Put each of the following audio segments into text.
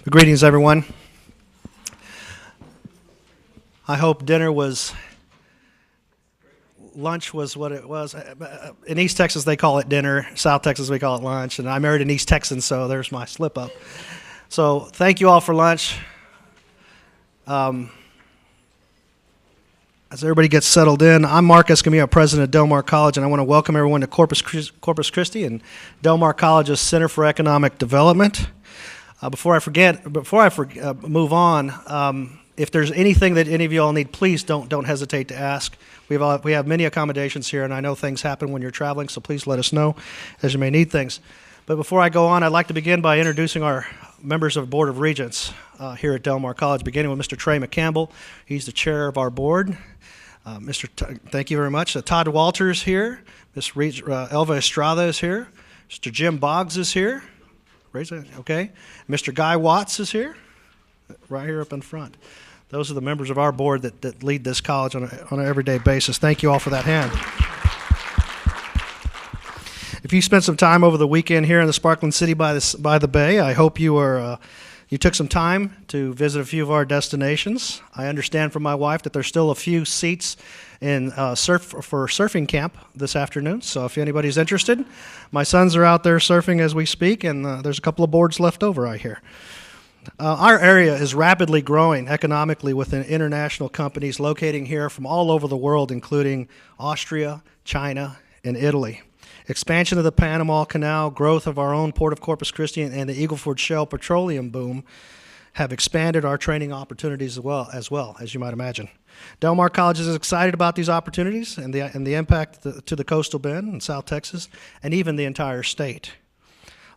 Greetings, everyone. I hope lunch was what it was. In East Texas, they call it dinner. South Texas, we call it lunch. And I married an East Texan, so there's my slip up. So thank you all for lunch. As everybody gets settled in, I'm Mark Escamilla, president of Del Mar College, and I want to welcome everyone to Corpus Christi and Del Mar College's Center for Economic Development. Before I move on, if there's anything that any of you all need, please don't hesitate to ask. We have many accommodations here, and I know things happen when you're traveling, so please let us know as you may need things. But before I go on, I'd like to begin by introducing our members of the Board of Regents here at Del Mar College, beginning with Mr. Trane McCall. He's the chair of our board. Thank you very much. Todd Walters here. Ms. Elva Estrada is here. Mr. Jim Boggs is here. Raise it. Okay. Mr. Guy Watts is here, right here up in front. Those are the members of our board that lead this college on an everyday basis. Thank you all for that hand. If you spent some time over the weekend here in the sparkling city by the bay, I hope you took some time to visit a few of our destinations. I understand from my wife that there's still a few seats in for surfing camp this afternoon, so if anybody's interested, my sons are out there surfing as we speak, and there's a couple of boards left over, I hear. Our area is rapidly growing economically with international companies locating here from all over the world, including Austria, China, and Italy. Expansion of the Panama Canal, growth of our own Port of Corpus Christi, and the Eagle Ford Shale petroleum boom have expanded our training opportunities as well, as you might imagine. Del Mar College is excited about these opportunities and the impact to the coastal bend in South Texas and even the entire state.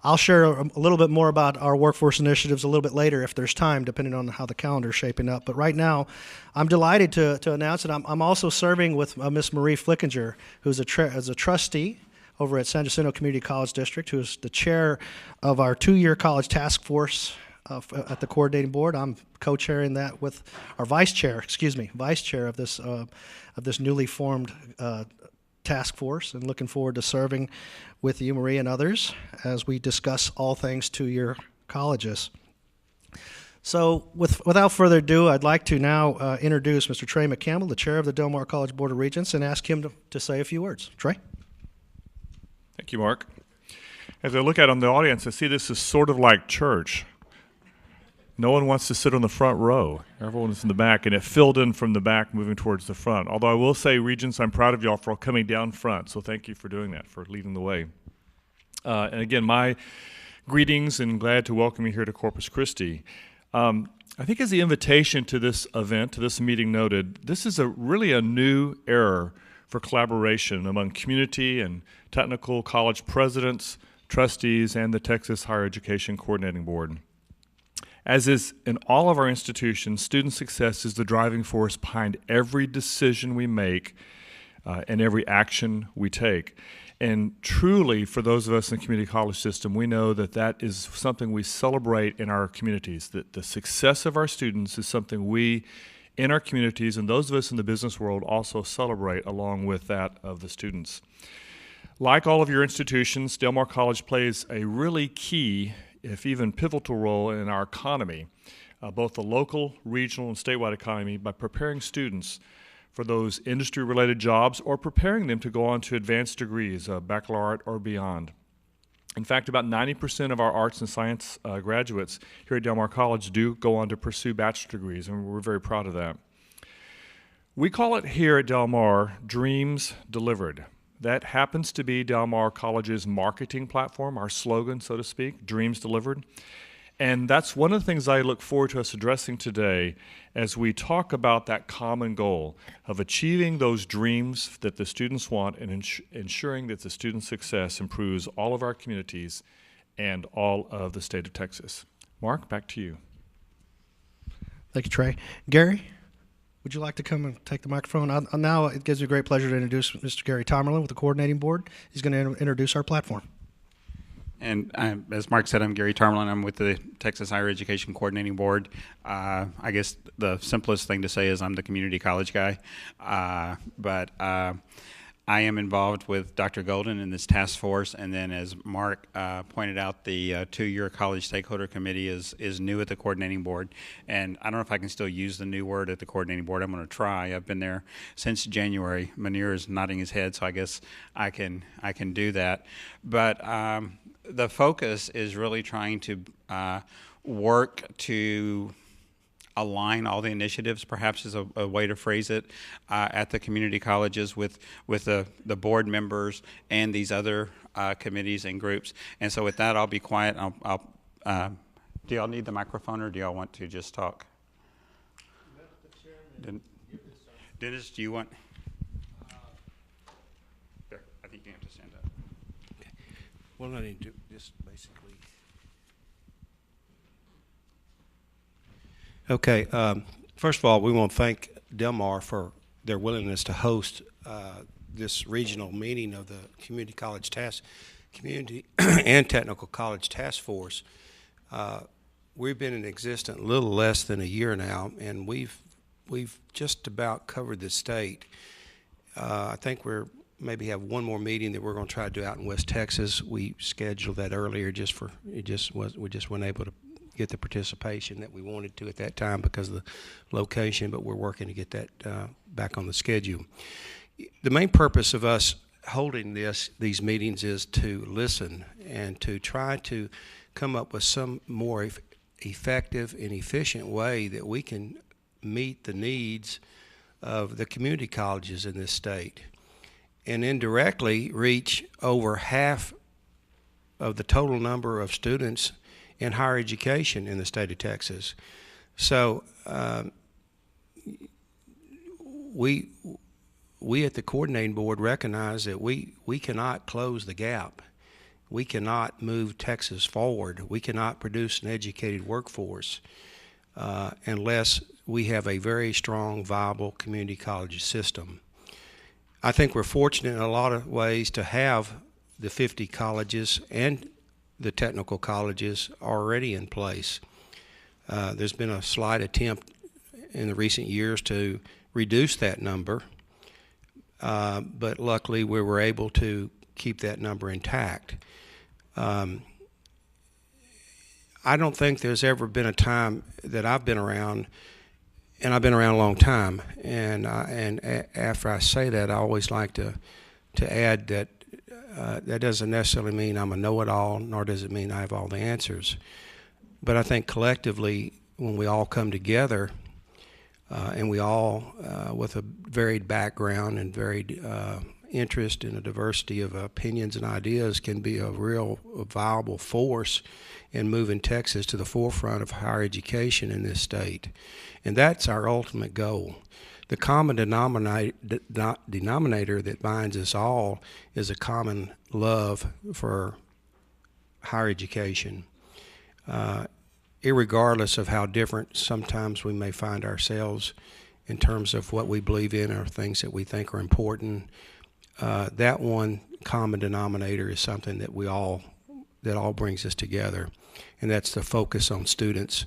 I'll share a little bit more about our workforce initiatives a little bit later if there's time, depending on how the calendar is shaping up. But right now, I'm delighted to announce that I'm also serving with Miss Marie Flickinger, who's as a trustee over at San Jacinto Community College District, who is the chair of our 2-year college task force at the coordinating board. I'm co-chairing that with our vice chair of this newly formed task force, and looking forward to serving with you, Marie, and others as we discuss all things 2-year colleges. So without further ado, I'd like to now introduce Mr. Trane McCall, the chair of the Del Mar College Board of Regents, and ask him to say a few words. Trey? Thank you, Mark. As I look out on the audience, I see this is sort of like church. No one wants to sit on the front row. Everyone is in the back, and it filled in from the back moving towards the front. Although I will say, Regents, I'm proud of y'all for coming down front, so thank you for doing that, for leading the way. And again, my greetings, and glad to welcome you here to Corpus Christi. I think as the invitation to this event, to this meeting noted, this is really a new era for collaboration among community and technical college presidents, trustees, and the Texas Higher Education Coordinating Board. As is in all of our institutions, student success is the driving force behind every decision we make and every action we take. And truly, for those of us in the community college system, we know that is something we celebrate in our communities, that the success of our students is something we in our communities, and those of us in the business world also celebrate along with that of the students. Like all of your institutions, Del Mar College plays a really key, if even pivotal role in our economy, both the local, regional, and statewide economy, by preparing students for those industry-related jobs or preparing them to go on to advanced degrees, baccalaureate or beyond. In fact, about 90% of our arts and science graduates here at Del Mar College do go on to pursue bachelor degrees, and we're very proud of that. We call it here at Del Mar Dreams Delivered. That happens to be Del Mar College's marketing platform, our slogan, so to speak, Dreams Delivered. And that's one of the things I look forward to us addressing today as we talk about that common goal of achieving those dreams that the students want and ensuring that the student success improves all of our communities and all of the state of Texas. Mark, back to you. Thank you, Trey. Gary, would you like to come and take the microphone? Now it gives me great pleasure to introduce Mr. Gary Tomlin with the coordinating board. He's going to introduce our platform. And as Mark said, I'm Gary Tomlin. I'm with the Texas Higher Education Coordinating Board. I guess the simplest thing to say is I'm the community college guy. But I am involved with Dr. Golden in this task force, and then as Mark pointed out, the 2-year college stakeholder committee is new at the coordinating board. And I don't know if I can still use the new word at the coordinating board. I'm going to try. I've been there since January. Manir is nodding his head, so I guess I can do that. But the focus is really trying to work to align all the initiatives, perhaps is a way to phrase it, at the community colleges with the board members and these other committees and groups. And so with that, I'll be quiet. Do y'all need the microphone, or do y'all want to just talk? Dennis, do you want? There, I think you have to stand up. Okay. Well, I need to just basically. Okay. First of all, we want to thank Delmar for their willingness to host this regional meeting of the Community and Technical College Task Force. We've been in existence a little less than a year now, and we've just about covered the state. I think we're maybe have one more meeting that we're going to try to do out in West Texas. We scheduled that earlier we just weren't able to get the participation that we wanted to at that time because of the location, but we're working to get that back on the schedule. The main purpose of us holding these meetings is to listen and to try to come up with some more effective and efficient way that we can meet the needs of the community colleges in this state and indirectly reach over half of the total number of students in higher education in the state of Texas. So we at the coordinating board recognize that we cannot close the gap. We cannot move Texas forward. We cannot produce an educated workforce unless we have a very strong, viable community college system. I think we're fortunate in a lot of ways to have the 50 colleges and the technical colleges already in place. There's been a slight attempt in the recent years to reduce that number, but luckily we were able to keep that number intact. I don't think there's ever been a time that I've been around, and I've been around a long time, and after I say that, I always like to add that that doesn't necessarily mean I'm a know-it-all, nor does it mean I have all the answers. But I think collectively, when we all come together, and we all, with a varied background and varied interest in a diversity of opinions and ideas, can be a real viable force in moving Texas to the forefront of higher education in this state. And that's our ultimate goal. The common denominator that binds us all is a common love for higher education. Irregardless of how different sometimes we may find ourselves in terms of what we believe in or things that we think are important, that one common denominator is something that all brings us together, and that's the focus on students.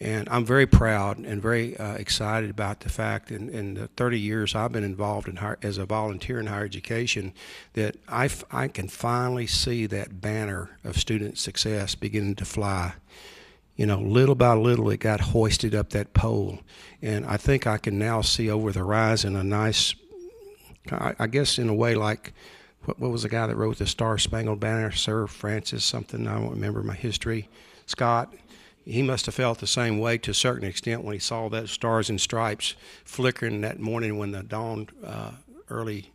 And I'm very proud and very excited about the fact in the 30 years I've been involved as a volunteer in higher education that I can finally see that banner of student success beginning to fly. You know, little by little it got hoisted up that pole. And I think I can now see over the horizon a nice, I guess in a way like, what was the guy that wrote the Star Spangled Banner? Sir Francis something, I don't remember my history. Scott. He must have felt the same way to a certain extent when he saw that stars and stripes flickering that morning when the dawn early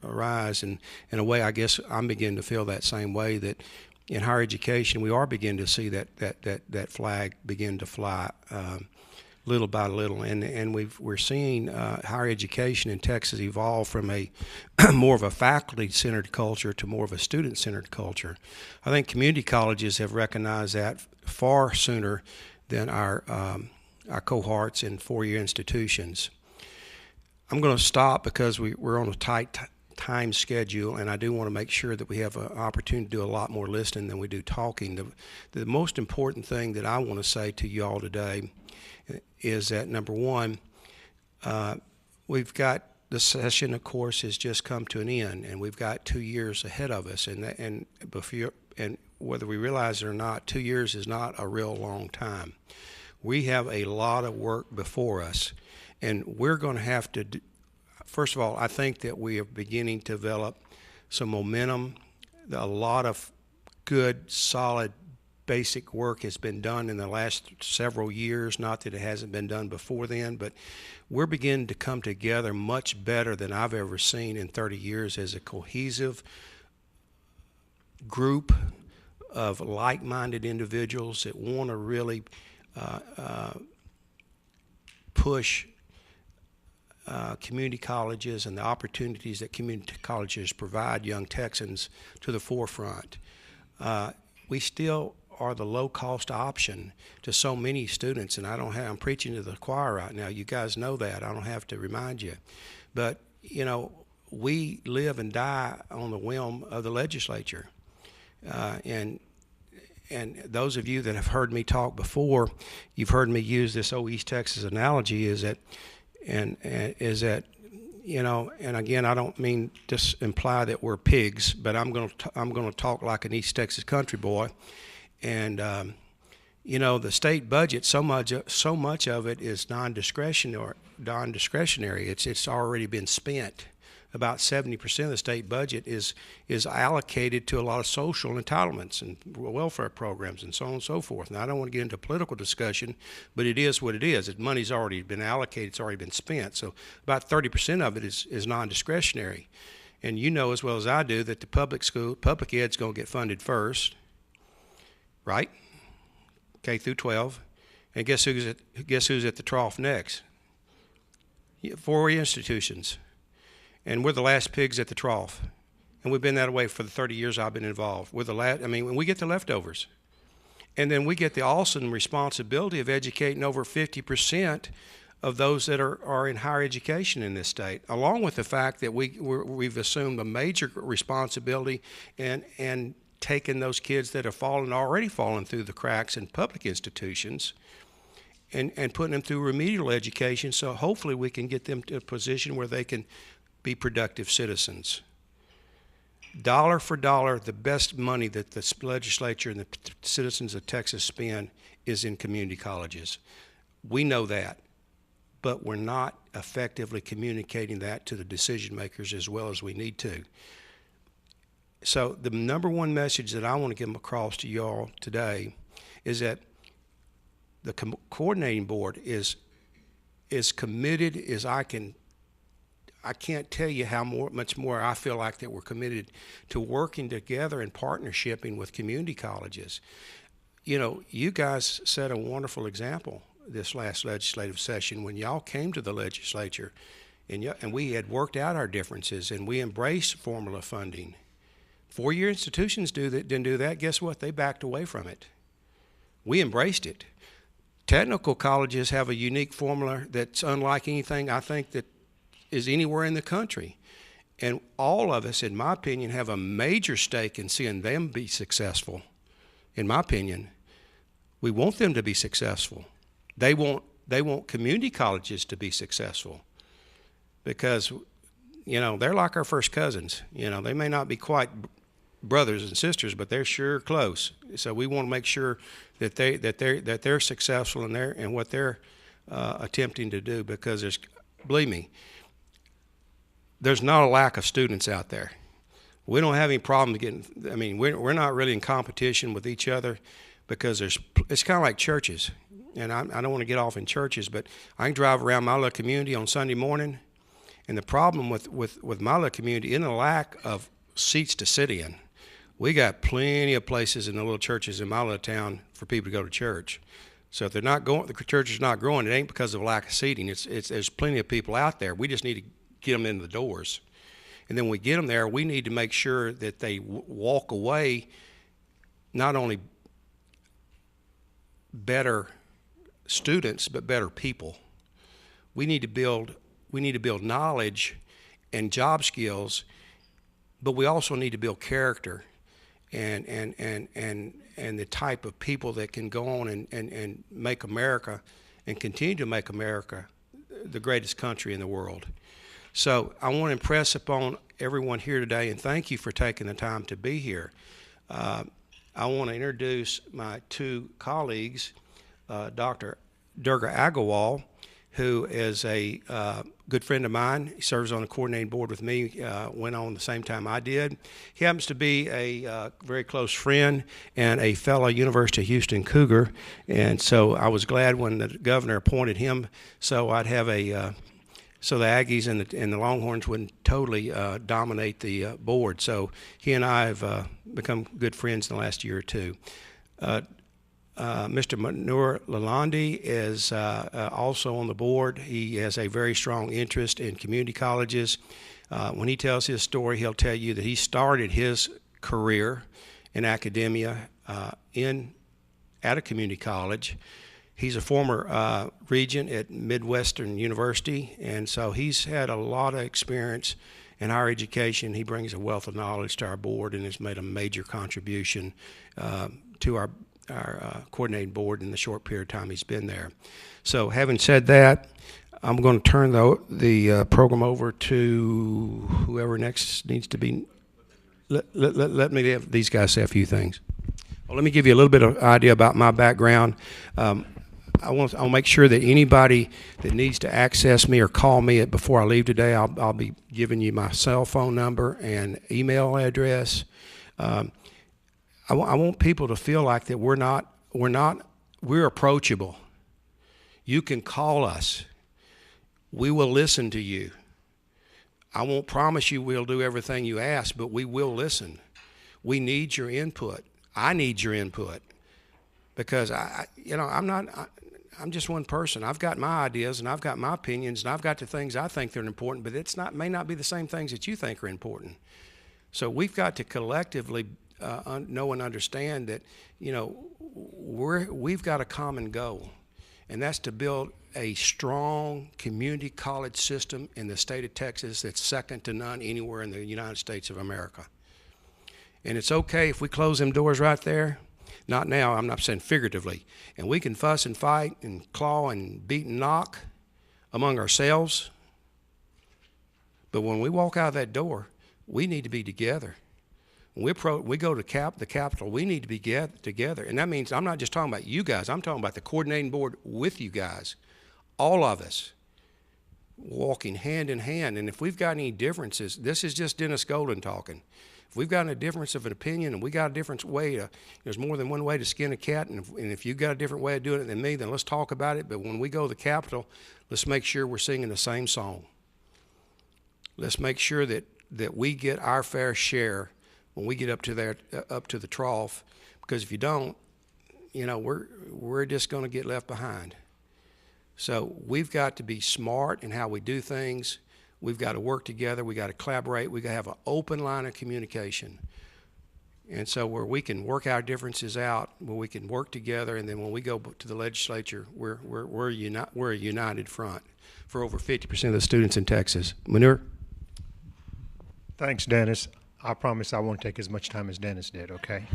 arise. And in a way, I guess I'm beginning to feel that same way, that in higher education, we are beginning to see that flag begin to fly little by little. And we're seeing higher education in Texas evolve from a more of a faculty-centered culture to more of a student-centered culture. I think community colleges have recognized that far sooner than our cohorts in four-year institutions. I'm going to stop because we're on a tight time schedule, and I do want to make sure that we have an opportunity to do a lot more listening than we do talking. The most important thing that I want to say to you all today is that, number one, we've got the session, of course, has just come to an end, and we've got 2 years ahead of us. And whether we realize it or not, 2 years is not a real long time. We have a lot of work before us, and we're going to have to first of all, I think that we are beginning to develop some momentum. A lot of good, solid, basic work has been done in the last several years. Not that it hasn't been done before then, but we're beginning to come together much better than I've ever seen in 30 years as a cohesive group of like-minded individuals that want to really push community colleges and the opportunities that community colleges provide young Texans to the forefront. We still are the low-cost option to so many students, and I'm preaching to the choir right now. You guys know that. I don't have to remind you. But, you know, we live and die on the whim of the legislature. And those of you that have heard me talk before, you've heard me use this old East Texas analogy, is that, you know, and again, I don't mean to imply that we're pigs, but I'm going to talk like an East Texas country boy. And you know, the state budget, so much of it is non-discretionary. It's already been spent. About 70% of the state budget is allocated to a lot of social entitlements and welfare programs and so on and so forth. Now, I don't want to get into a political discussion, but it is what it is. The money's already been allocated. It's already been spent. So about 30% of it is non-discretionary. And you know as well as I do that the public ed's going to get funded first, right? K through 12. And guess who's at the trough next? 4 institutions. And we're the last pigs at the trough. And we've been that way for the 30 years I've been involved. We're the last, I mean, when we get the leftovers. And then we get the awesome responsibility of educating over 50% of those that are in higher education in this state, along with the fact that we've assumed a major responsibility and taken those kids that have already fallen through the cracks in public institutions and putting them through remedial education, so hopefully we can get them to a position where they can be productive citizens. Dollar for dollar, the best money that the legislature and the citizens of Texas spend is in community colleges. We know that, but we're not effectively communicating that to the decision makers as well as we need to. So the number one message that I want to get across to y'all today is that the coordinating board is committed as I can't tell you how much more I feel like that we're committed to working together and partnershiping with community colleges. You know, you guys set a wonderful example this last legislative session when y'all came to the legislature and we had worked out our differences and we embraced formula funding. Four-year institutions didn't do that. Guess what? They backed away from it. We embraced it. Technical colleges have a unique formula that's unlike anything I think that is anywhere in the country. And all of us, in my opinion, have a major stake in seeing them be successful. In my opinion, we want them to be successful. They want community colleges to be successful because, you know, they're like our first cousins. You know, they may not be quite brothers and sisters, but they're sure close. So we want to make sure that they're successful in what they're attempting to do, because believe me, there's not a lack of students out there. We don't have any problem getting, I mean, we're not really in competition with each other because it's kind of like churches. And I don't want to get off in churches, but I can drive around my little community on Sunday morning, and the problem with my little community isn't a lack of seats to sit in. We got plenty of places in the little churches in my little town for people to go to church. So if the church is not growing, it ain't because of lack of seating. There's plenty of people out there. We just need to get them into the doors. And then when we get them there, we need to make sure that they walk away not only better students, but better people. We need to build knowledge and job skills, but we also need to build character and the type of people that can go on and make America and continue to make America the greatest country in the world. So I want to impress upon everyone here today, and thank you for taking the time to be here. I want to introduce my two colleagues, Dr. Durga Agarwal, who is a good friend of mine. He serves on the coordinating board with me, went on the same time I did. He happens to be a very close friend and a fellow University of Houston Cougar, and so I was glad when the governor appointed him so I'd have so the Aggies and the Longhorns wouldn't totally dominate the board. So he and I have become good friends in the last year or two. Mr. Manur Lalandi is also on the board. He has a very strong interest in community colleges. When he tells his story, he'll tell you that he started his career in academia at a community college. He's a former regent at Midwestern University, and so he's had a lot of experience in higher education. He brings a wealth of knowledge to our board and has made a major contribution to our coordinating board in the short period of time he's been there. So having said that, I'm going to turn the program over to whoever next needs to be. Let me have these guys say a few things. Well, let me give you a little bit of idea about my background. I'll make sure that anybody that needs to access me or call me before I leave today, I'll be giving you my cell phone number and email address. I want people to feel like that we're approachable. You can call us. We will listen to you. I won't promise you we'll do everything you ask, but we will listen. We need your input. I need your input because I'm just one person. I've got my ideas and I've got my opinions and I've got the things I think that are important, but may not be the same things that you think are important. So we've got to collectively know and understand that, we've got a common goal, and that's to build a strong community college system in the state of Texas that's second to none anywhere in the United States of America. And it's okay if we close them doors right there. Not now, I'm not saying figuratively. And we can fuss and fight and claw and beat and knock among ourselves. But when we walk out of that door, we need to be together. When we go to the Capitol, we need to be together. And that means I'm not just talking about you guys. I'm talking about the coordinating board with you guys. All of us walking hand in hand. And if we've got any differences, this is just Dennis Golden talking. If we've got a difference of an opinion and we got a different way there's more than one way to skin a cat, and if you've got a different way of doing it than me, then let's talk about it. But when we go to the Capitol, let's make sure we're singing the same song. Let's make sure that we get our fair share when we get up to the trough, because if you don't, we're just going to get left behind. So we've got to be smart in how we do things. We've got to work together. We've got to collaborate. We've got to have an open line of communication. And so where we can work our differences out, where we can work together, and then when we go to the legislature, we're a united front for over 50% of the students in Texas. Manur? Thanks, Dennis. I promise I won't take as much time as Dennis did, okay?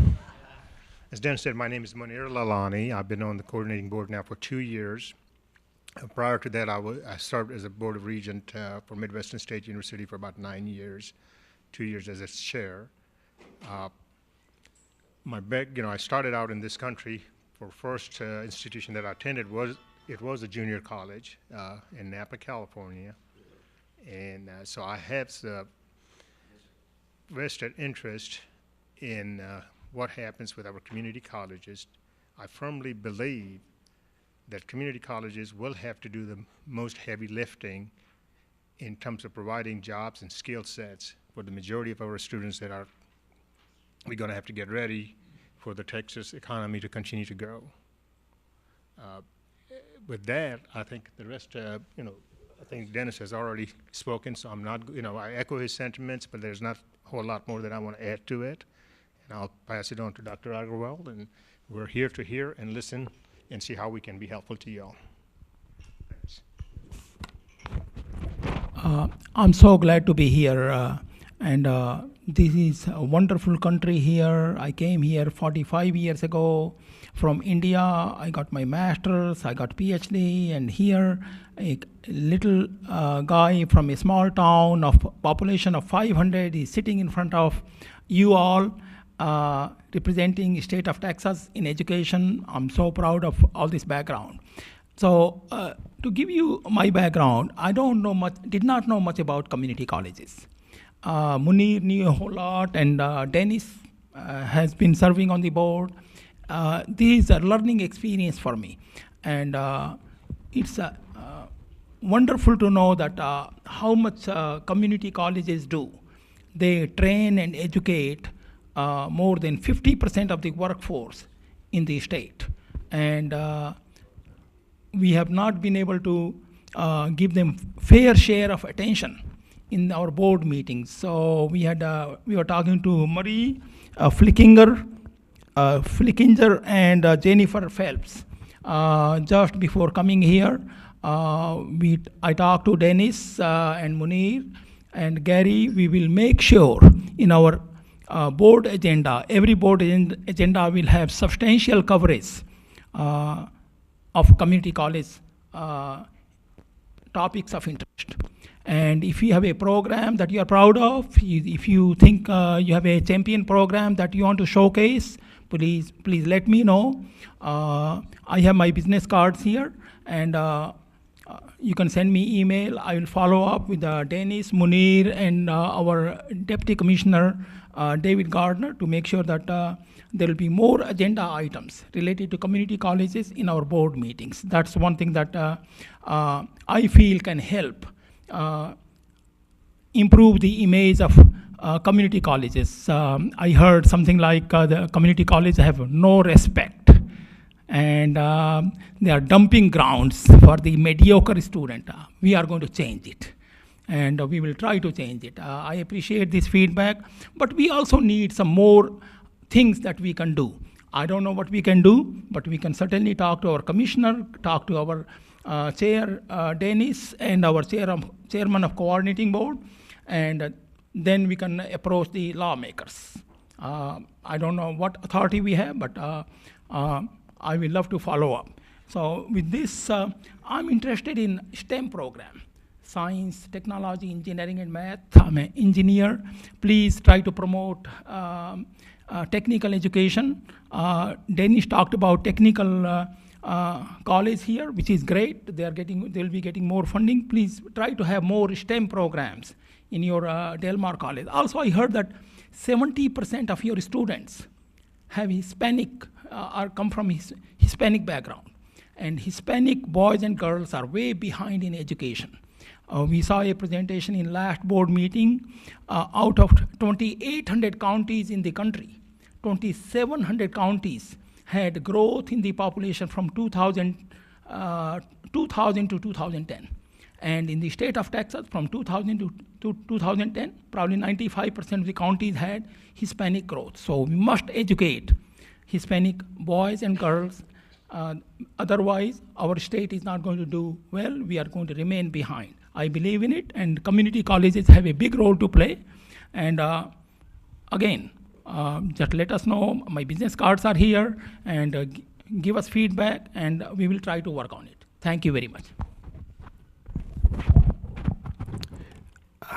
As Dennis said, my name is Manur Lalani. I've been on the coordinating board now for 2 years. Prior to that, I served as a board of regent for Midwestern State University for about 9 years, 2 years as its chair. I started out in this country. For first institution that I attended was a junior college in Napa, California, and so I have the vested interest in what happens with our community colleges. I firmly believe that community colleges will have to do the most heavy lifting in terms of providing jobs and skill sets for the majority of our students that we're going to have to get ready for the Texas economy to continue to grow. With that, I think the rest, I think Dennis has already spoken, so I'm not, I echo his sentiments, but there's not a whole lot more that I want to add to it. And I'll pass it on to Dr. Agarwal, and we're here to hear and listen and see how we can be helpful to you all. Thanks. I'm so glad to be here, and this is a wonderful country here. I came here 45 years ago From India, I got my master's, I got PhD, and here a little guy from a small town of population of 500 is sitting in front of you all, representing state of Texas in education. I'm so proud of all this background. So to give you my background, I don't know much, did not know much about community colleges. Munir knew a whole lot, and Dennis has been serving on the board. This is a learning experience for me, and it's wonderful to know that how much community colleges do. They train and educate more than 50% of the workforce in the state, and we have not been able to give them fair share of attention in our board meetings. So we were talking to Marie Flickinger and Jennifer Phelps just before coming here. I talked to Dennis and Munir and Gary. We will make sure in our board agenda, every board agenda will have substantial coverage of community college topics of interest. And if you have a program that you are proud of, if you think you have a champion program that you want to showcase, please let me know. I have my business cards here, and you can send me email. I will follow up with Dennis, Munir, and our Deputy Commissioner, David Gardner, to make sure that there will be more agenda items related to community colleges in our board meetings. That's one thing that I feel can help improve the image of community colleges. I heard something like the community colleges have no respect, and they are dumping grounds for the mediocre student. We are going to change it, and we will try to change it. I appreciate this feedback, but we also need some more things that we can do. I don't know what we can do, but we can certainly talk to our commissioner, talk to our chair, Dennis, and our chairman of coordinating board, and then we can approach the lawmakers. I don't know what authority we have, but I will love to follow up. So with this, I'm interested in STEM program, science, technology, engineering, and math. I'm an engineer. Please try to promote technical education. Dennis talked about technical college here, which is great. They'll be getting more funding. Please try to have more STEM programs in your Del Mar College. Also, I heard that 70% of your students have Hispanic or come from Hispanic background, and Hispanic boys and girls are way behind in education. We saw a presentation in last board meeting. Out of 2,800 counties in the country, 2,700 counties had growth in the population from 2000 to 2010. And in the state of Texas, from 2000 to 2010, probably 95% of the counties had Hispanic growth. So we must educate Hispanic boys and girls. Otherwise, our state is not going to do well. We are going to remain behind. I believe in it, and community colleges have a big role to play. And again, just let us know. My business cards are here, and give us feedback, and we will try to work on it. Thank you very much.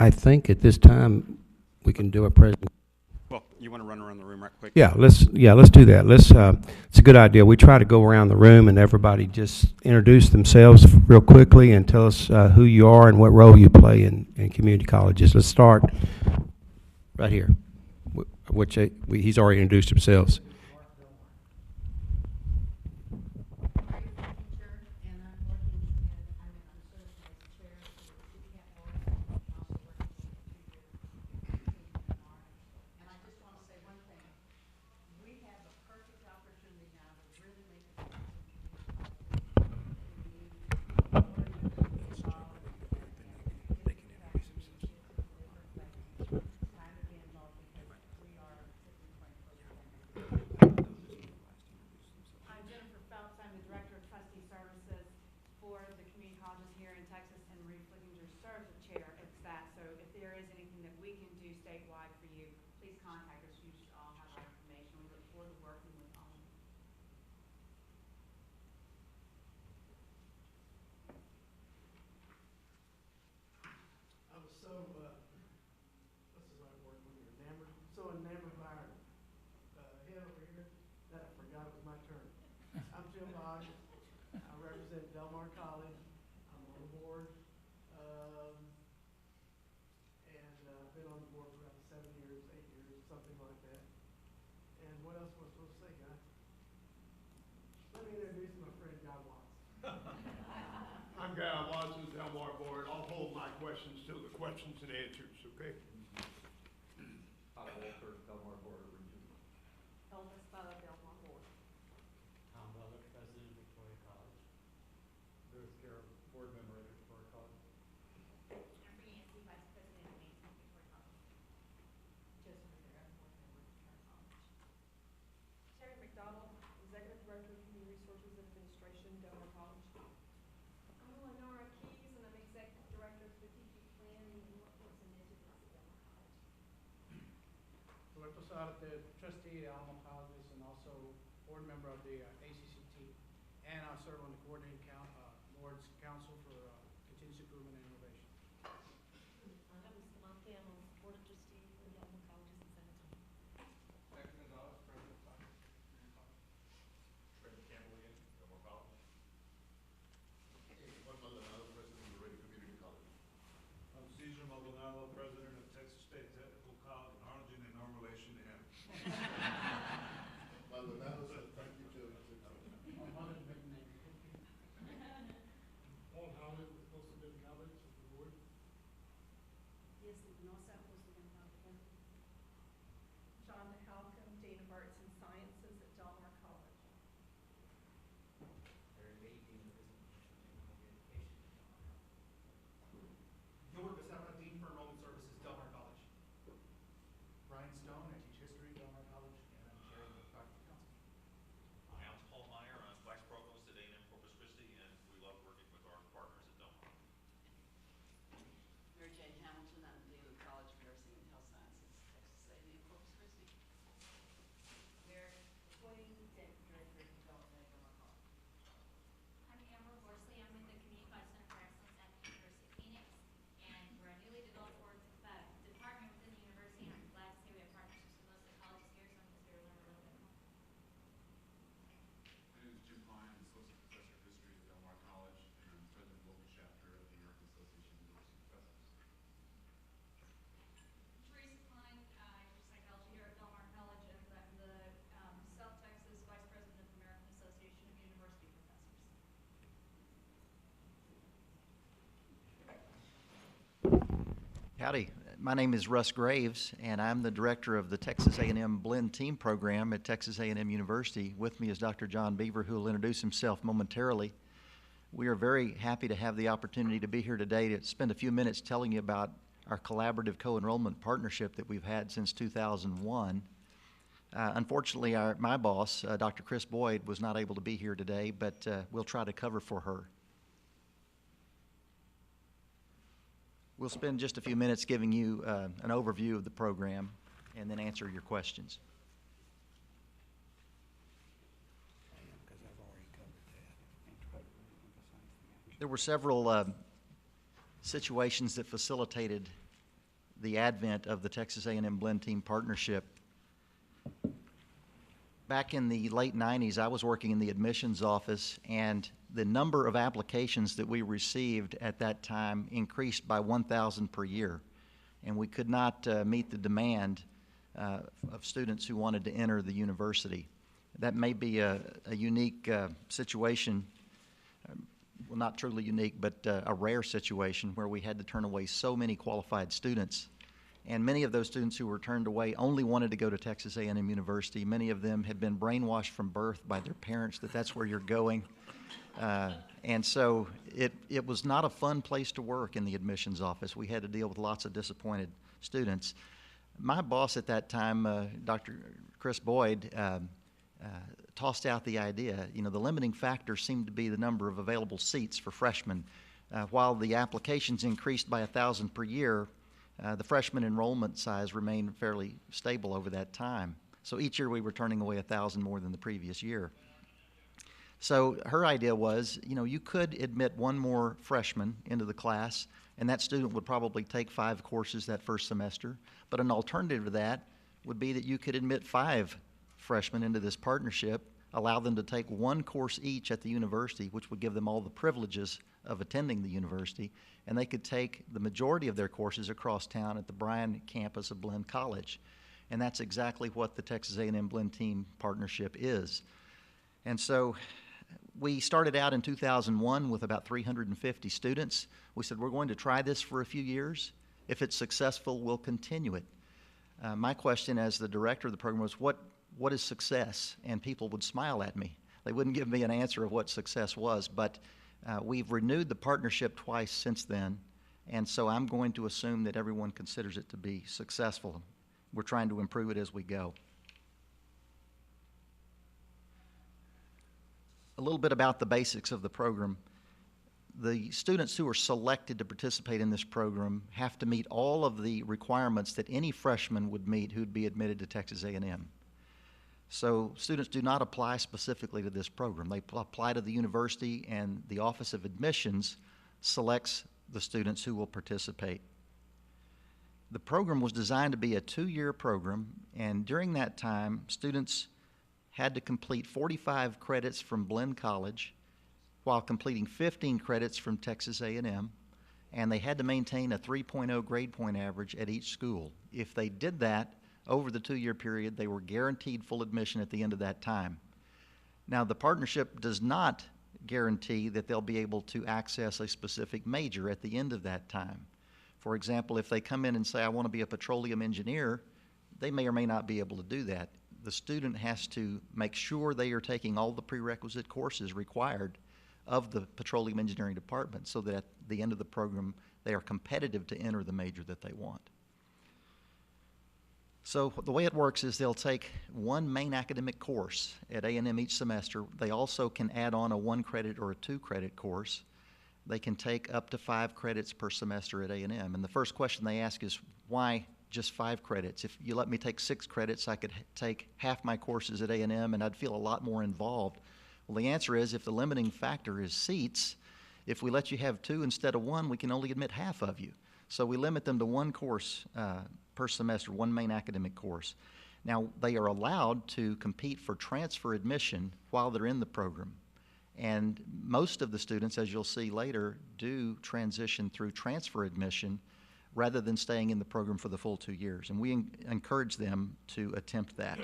I think at this time we can do a presentation. Well, you want to run around the room right quick? Yeah, let's do that. It's a good idea. We try to go around the room and everybody just introduce themselves real quickly and tell us who you are and what role you play in community colleges. Let's start right here, he's already introduced himself. Hodges. I represent Del Mar College. I'm on the board. I've been on the board for about 7 years, 8 years, something like that. And what else was I supposed to say, guys? Let me introduce my friend Guy Watts. I'm Guy Watson, Del Mar Board. I'll hold my questions till the questions and answers, okay? Todd Walker, Del Mar Board of Regents. Elma Espada, Del Mar Board. Tom Weller, President of Victoria College. Lewis Carroll, Board Member at Victoria College. Jeffrey Yancey, Vice President of Mason, Victoria College. Joseph Rivera, Board Member, Victoria College. Terry McDonald, Executive Director of Human Resources Administration, Del Mar College. I'm Lenora Keys, and I'm Executive Director of Strategic Planning and Workforce Initiatives at Del Mar College. Roberto Zárate, trustee at Alma Colleges and also board member of the ACCT. And I serve on the coordinating board's council for continuous improvement and innovation. Ana Bustamante, I'm on the Board of Trustees for Del Mar Colleges in San Antonio. Becky Gonzalez, President of College. Brendan Campbell again, Del Mar College. Juan Maldonado, President of Laredo Community College. I'm Cesar Maldonado, President of Texas State Technical College in Harlingen, and no relation to him. Maldonado said thank you to Paul Howard with Postal Bid College, with the board. Yes, Espinosa, Postal College. John Halcomb, Dean of Arts and Sciences at Del Mar College. Larry Beatty, President of Technical Education. Gilbert Becerra, Dean for Enrollment Services, Del Mar College. Brian Stone, I teach history, Del Mar College, and I'm chairing the faculty council. Hi, I'm Paul Meyer. I'm Vice Provost at A&M Corpus Christi, and we love working with our partners at Del Mar. Mary Jane Hamilton, I'm Dean of the College of Nursing and Health Sciences, Texas A&M Corpus Christi. Mary McCall, Executive Director of Development at Del Mar College. I'm Amber Horsley. I'm with the Community College Center for Excellence at the University of Phoenix, and we're a newly developed department within the university, and I'm glad to say we have partnerships with most of the colleges here, so I'm just here to learn a little bit more. My name is Jim Pine, Associate Professor of History at Del Mar College, and I'm President of the local chapter of the American Association of University Professors. Teresa Klein, I teach psychology here at Del Mar College, and I'm the South Texas Vice President of the American Association of University Professors. Howdy, my name is Russ Graves, and I'm the director of the Texas A&M Blend Team Program at Texas A&M University. With me is Dr. John Beaver, who will introduce himself momentarily. We are very happy to have the opportunity to be here today to spend a few minutes telling you about our collaborative co-enrollment partnership that we've had since 2001. Unfortunately, my boss, Dr. Chris Boyd, was not able to be here today, but we'll try to cover for her. We'll spend just a few minutes giving you an overview of the program and then answer your questions. Because I've already covered that. There were several situations that facilitated the advent of the Texas A&M Blend Team Partnership. Back in the late 90s, I was working in the admissions office, and the number of applications that we received at that time increased by 1,000 per year. And we could not meet the demand of students who wanted to enter the university. That may be a unique situation, well, not truly unique, but a rare situation where we had to turn away so many qualified students. And many of those students who were turned away only wanted to go to Texas A&M University. Many of them had been brainwashed from birth by their parents that that's where you're going. And so it was not a fun place to work in the admissions office. We had to deal with lots of disappointed students. My boss at that time, Dr. Chris Boyd, tossed out the idea. You know, the limiting factor seemed to be the number of available seats for freshmen. While the applications increased by 1,000 per year, the freshman enrollment size remained fairly stable over that time. So each year we were turning away 1,000 more than the previous year. So her idea was, you know, you could admit one more freshman into the class, and that student would probably take 5 courses that first semester. But an alternative to that would be that you could admit 5 freshmen into this partnership, allow them to take one course each at the university, which would give them all the privileges of attending the university, and they could take the majority of their courses across town at the Bryan campus of Blinn College. And that's exactly what the Texas A&M Blinn Team Partnership is. And so we started out in 2001 with about 350 students. We said, we're going to try this for a few years. If it's successful, we'll continue it. My question as the director of the program was, what is success? And people would smile at me. They wouldn't give me an answer of what success was, but we've renewed the partnership twice since then, and so I'm going to assume that everyone considers it to be successful. We're trying to improve it as we go. A little bit about the basics of the program. The students who are selected to participate in this program have to meet all of the requirements that any freshman would meet who'd be admitted to Texas A&M. So students do not apply specifically to this program. They apply to the university, and the Office of Admissions selects the students who will participate. The program was designed to be a 2-year program, and during that time, students had to complete 45 credits from Blinn College while completing 15 credits from Texas A&M, and they had to maintain a 3.0 grade point average at each school. If they did that over the 2-year period, they were guaranteed full admission at the end of that time. Now, the partnership does not guarantee that they'll be able to access a specific major at the end of that time. For example, if they come in and say, I want to be a petroleum engineer, they may or may not be able to do that. The student has to make sure they are taking all the prerequisite courses required of the petroleum engineering department so that at the end of the program, they are competitive to enter the major that they want. So the way it works is they'll take one main academic course at A&M each semester. They also can add on a 1-credit or a 2-credit course. They can take up to 5 credits per semester at A&M. And the first question they ask is, why just 5 credits? If you let me take 6 credits, I could take half my courses at A&M and I'd feel a lot more involved. Well, the answer is, if the limiting factor is seats, if we let you have 2 instead of 1, we can only admit half of you. So we limit them to 1 course per semester, 1 main academic course. Now, they are allowed to compete for transfer admission while they're in the program. And most of the students, as you'll see later, do transition through transfer admission rather than staying in the program for the full 2 years. And we encourage them to attempt that.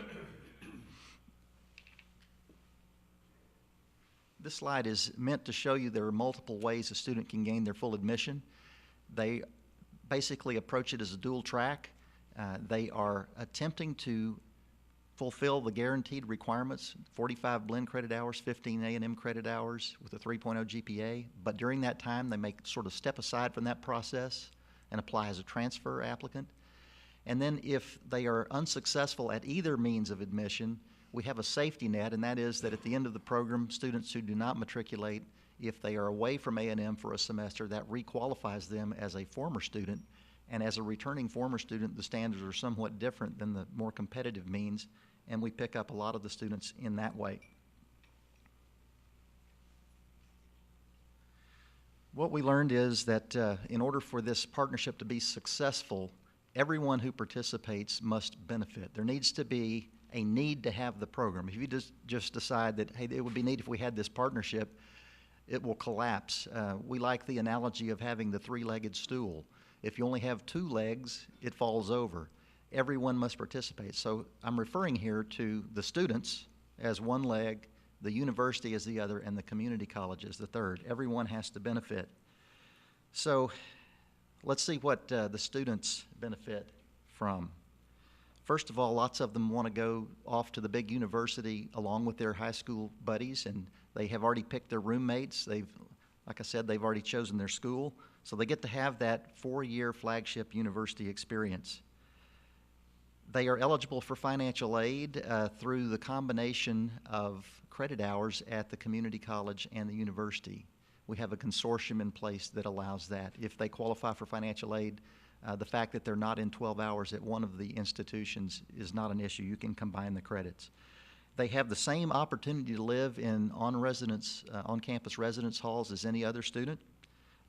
This slide is meant to show you there are multiple ways a student can gain their full admission. They basically approach it as a dual track. They are attempting to fulfill the guaranteed requirements, 45 Blinn credit hours, 15 A&M credit hours with a 3.0 GPA, but during that time they may sort of step aside from that process and apply as a transfer applicant. And then if they are unsuccessful at either means of admission, we have a safety net, and that is that at the end of the program, students who do not matriculate, if they are away from A&M for a semester, that requalifies them as a former student. And as a returning former student, the standards are somewhat different than the more competitive means, and we pick up a lot of the students in that way. What we learned is that in order for this partnership to be successful, everyone who participates must benefit. There needs to be a need to have the program. If you just decide that, hey, it would be neat if we had this partnership, it will collapse. We like the analogy of having the 3-legged stool. If you only have 2 legs, it falls over. Everyone must participate. So I'm referring here to the students as 1 leg, the university as the other, and the community college as the third. Everyone has to benefit. So let's see what the students benefit from. First of all, lots of them want to go off to the big university along with their high school buddies, and they have already picked their roommates. Like I said, they've already chosen their school, so they get to have that 4-year flagship university experience. They are eligible for financial aid through the combination of credit hours at the community college and the university. We have a consortium in place that allows that. If they qualify for financial aid, the fact that they're not in 12 hours at one of the institutions is not an issue. You can combine the credits. They have the same opportunity to live in on-campus residence halls as any other student.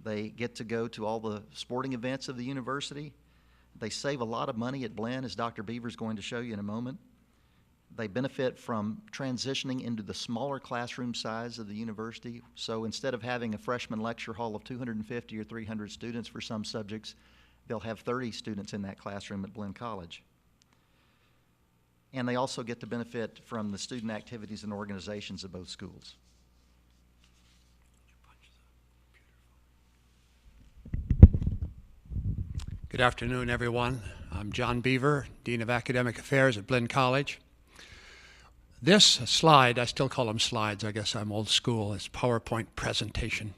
They get to go to all the sporting events of the university. They save a lot of money at Blinn, as Dr. Beaver is going to show you in a moment. They benefit from transitioning into the smaller classroom size of the university. So instead of having a freshman lecture hall of 250 or 300 students for some subjects, they'll have 30 students in that classroom at Blinn College. And they also get to benefit from the student activities and organizations of both schools. Good afternoon, everyone. I'm John Beaver, Dean of Academic Affairs at Blinn College. This slide, I still call them slides, I guess I'm old school, it's PowerPoint presentation,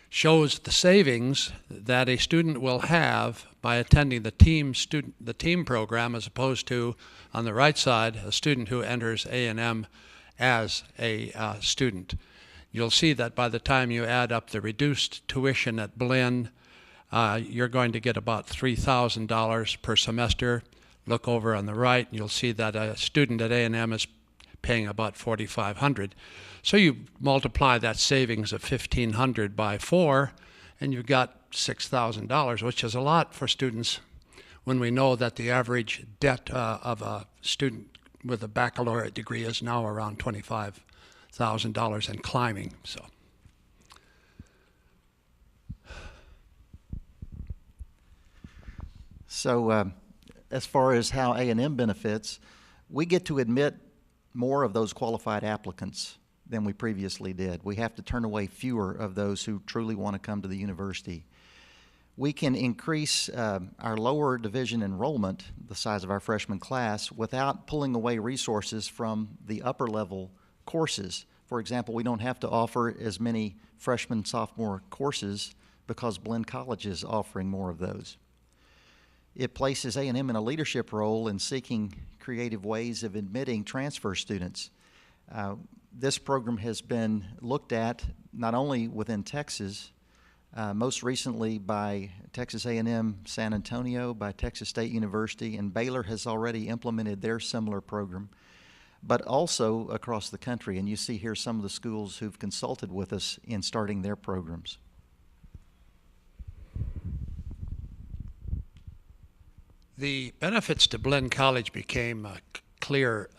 shows the savings that a student will have by attending the team program, as opposed to, on the right side, a student who enters A&M as a student. You'll see that by the time you add up the reduced tuition at Blinn, you're going to get about $3,000 per semester. Look over on the right, and you'll see that a student at A&M is paying about $4,500. So you multiply that savings of $1,500 by 4, and you've got $6,000, which is a lot for students when we know that the average debt of a student with a baccalaureate degree is now around $25,000 and climbing. So as far as how A&M benefits, we get to admit more of those qualified applicants than we previously did. We have to turn away fewer of those who truly want to come to the university. We can increase our lower division enrollment, the size of our freshman class, without pulling away resources from the upper level courses. For example, we don't have to offer as many freshman, sophomore courses because Blinn College is offering more of those. It places A&M in a leadership role in seeking creative ways of admitting transfer students. This program has been looked at not only within Texas, most recently by Texas A&M San Antonio, by Texas State University, and Baylor has already implemented their similar program, but also across the country. And you see here some of the schools who've consulted with us in starting their programs. The benefits to Blinn College became clear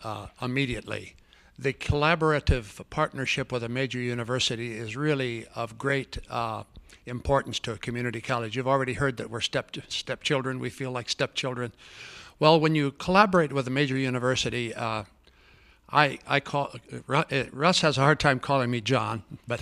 immediately. The collaborative partnership with a major university is really of great importance to a community college. You've already heard that we're stepchildren. We feel like stepchildren. Well, when you collaborate with a major university, I call Russ has a hard time calling me John, but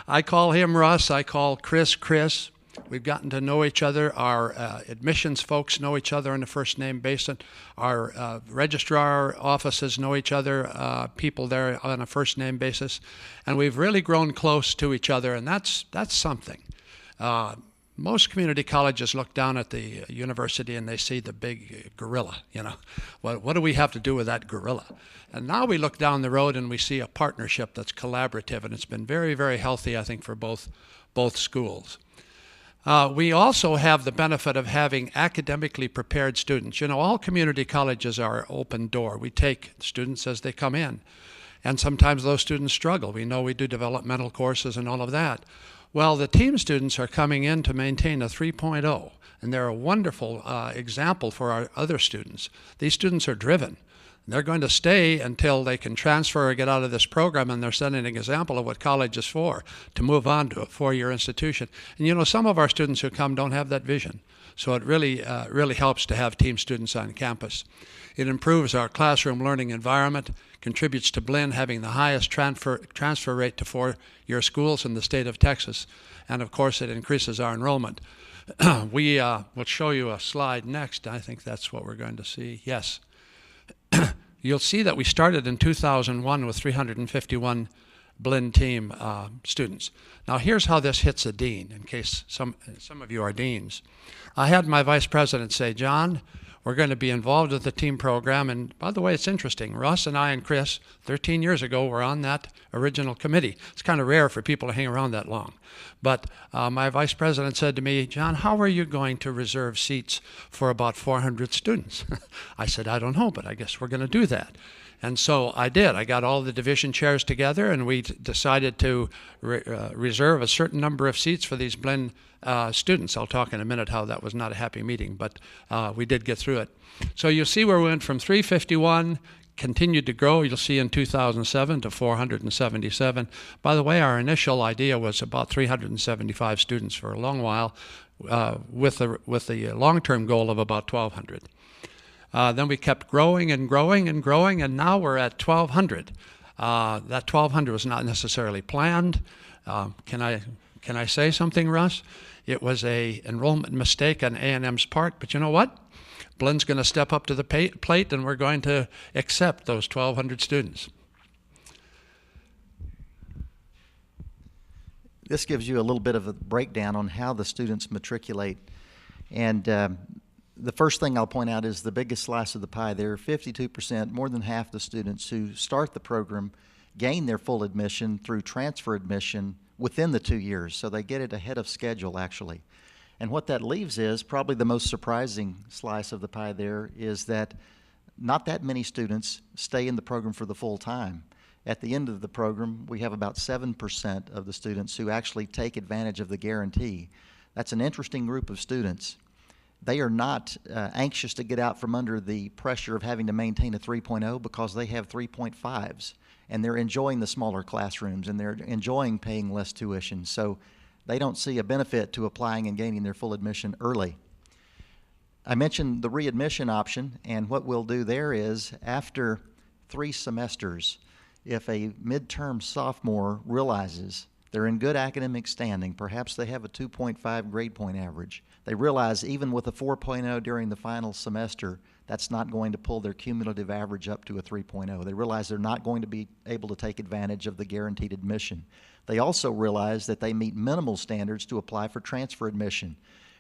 I call him Russ. I call Chris Chris. We've gotten to know each other. Our admissions folks know each other on a first name basis. Our registrar offices know each other, people there on a first name basis. And we've really grown close to each other, and that's something. Most community colleges look down at the university and they see the big gorilla, you know. What do we have to do with that gorilla? And now we look down the road and we see a partnership that's collaborative, and it's been very, very healthy, I think, for both schools. We also have the benefit of having academically prepared students. You know, all community colleges are open door. We take students as they come in, and sometimes those students struggle. We know we do developmental courses and all of that. Well, the team students are coming in to maintain a 3.0, and they're a wonderful example for our other students. These students are driven. They're going to stay until they can transfer or get out of this program, and they're setting an example of what college is for, to move on to a four-year institution. And you know, some of our students who come don't have that vision, so it really helps to have team students on campus. It improves our classroom learning environment, contributes to Blinn having the highest transfer rate to four-year schools in the state of Texas, and of course it increases our enrollment. We will show you a slide next. I think that's what we're going to see. Yes. You'll see that we started in 2001 with 351 Blinn team students. Now here's how this hits a dean, in case some of you are deans. I had my vice president say, John, we're going to be involved with the team program, and by the way, it's interesting. Russ and I and Chris, 13 years ago, were on that original committee. It's kind of rare for people to hang around that long. But my vice president said to me, John, how are you going to reserve seats for about 400 students? I said, I don't know, but I guess we're going to do that. And so I did. I got all the division chairs together, and we decided to reserve a certain number of seats for these Blinn students. I'll talk in a minute how that was not a happy meeting, but we did get through it. So you see where we went from 351, continued to grow. You'll see in 2007 to 477. By the way, our initial idea was about 375 students for a long while, with the long-term goal of about 1,200. Then we kept growing and growing and growing, and now we're at 1,200. That 1,200 was not necessarily planned. Can I say something, Russ? It was a enrollment mistake on A&M's part, but you know what? Blenn's going to step up to the plate, and we're going to accept those 1,200 students. This gives you a little bit of a breakdown on how the students matriculate. And the first thing I'll point out is the biggest slice of the pie there. 52%, more than half the students who start the program gain their full admission through transfer admission within the 2 years. So they get it ahead of schedule, actually. And what that leaves is probably the most surprising slice of the pie there is that not that many students stay in the program for the full time. At the end of the program, we have about 7% of the students who actually take advantage of the guarantee. That's an interesting group of students. They are not anxious to get out from under the pressure of having to maintain a 3.0 because they have 3.5s, and they're enjoying the smaller classrooms, and they're enjoying paying less tuition. So they don't see a benefit to applying and gaining their full admission early. I mentioned the readmission option, and what we'll do there is after 3 semesters, if a midterm sophomore realizes they're in good academic standing, perhaps they have a 2.5 grade point average, they realize even with a 4.0 during the final semester, that's not going to pull their cumulative average up to a 3.0. They realize they're not going to be able to take advantage of the guaranteed admission. They also realize that they meet minimal standards to apply for transfer admission,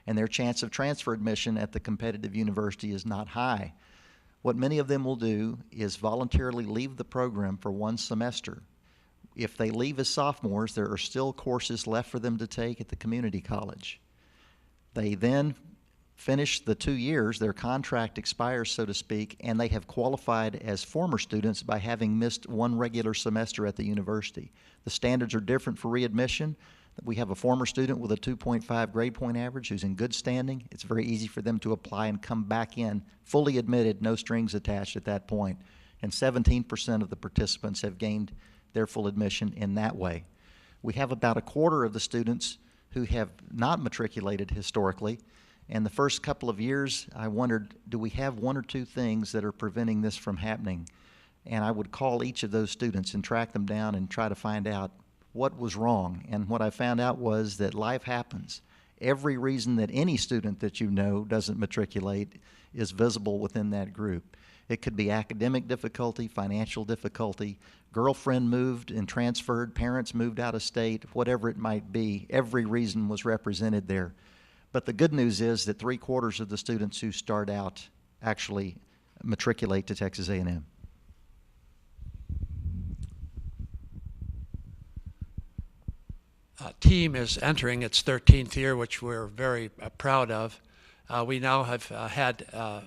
and their chance of transfer admission at the competitive university is not high. What many of them will do is voluntarily leave the program for 1 semester. If they leave as sophomores, there are still courses left for them to take at the community college. They then finish the 2 years, their contract expires, so to speak, and they have qualified as former students by having missed 1 regular semester at the university. The standards are different for readmission. We have a former student with a 2.5 grade point average who's in good standing. It's very easy for them to apply and come back in fully admitted, no strings attached at that point. And 17% of the participants have gained their full admission in that way. We have about a quarter of the students who have not matriculated historically. And the first couple of years, I wondered, do we have 1 or 2 things that are preventing this from happening? And I would call each of those students and track them down and try to find out what was wrong. And what I found out was that life happens. Every reason that any student that you know doesn't matriculate is visible within that group. It could be academic difficulty, financial difficulty, girlfriend moved and transferred, parents moved out of state, whatever it might be. Every reason was represented there. But the good news is that 3/4 of the students who start out actually matriculate to Texas A&M. Team is entering its 13th year, which we're very proud of. We now have had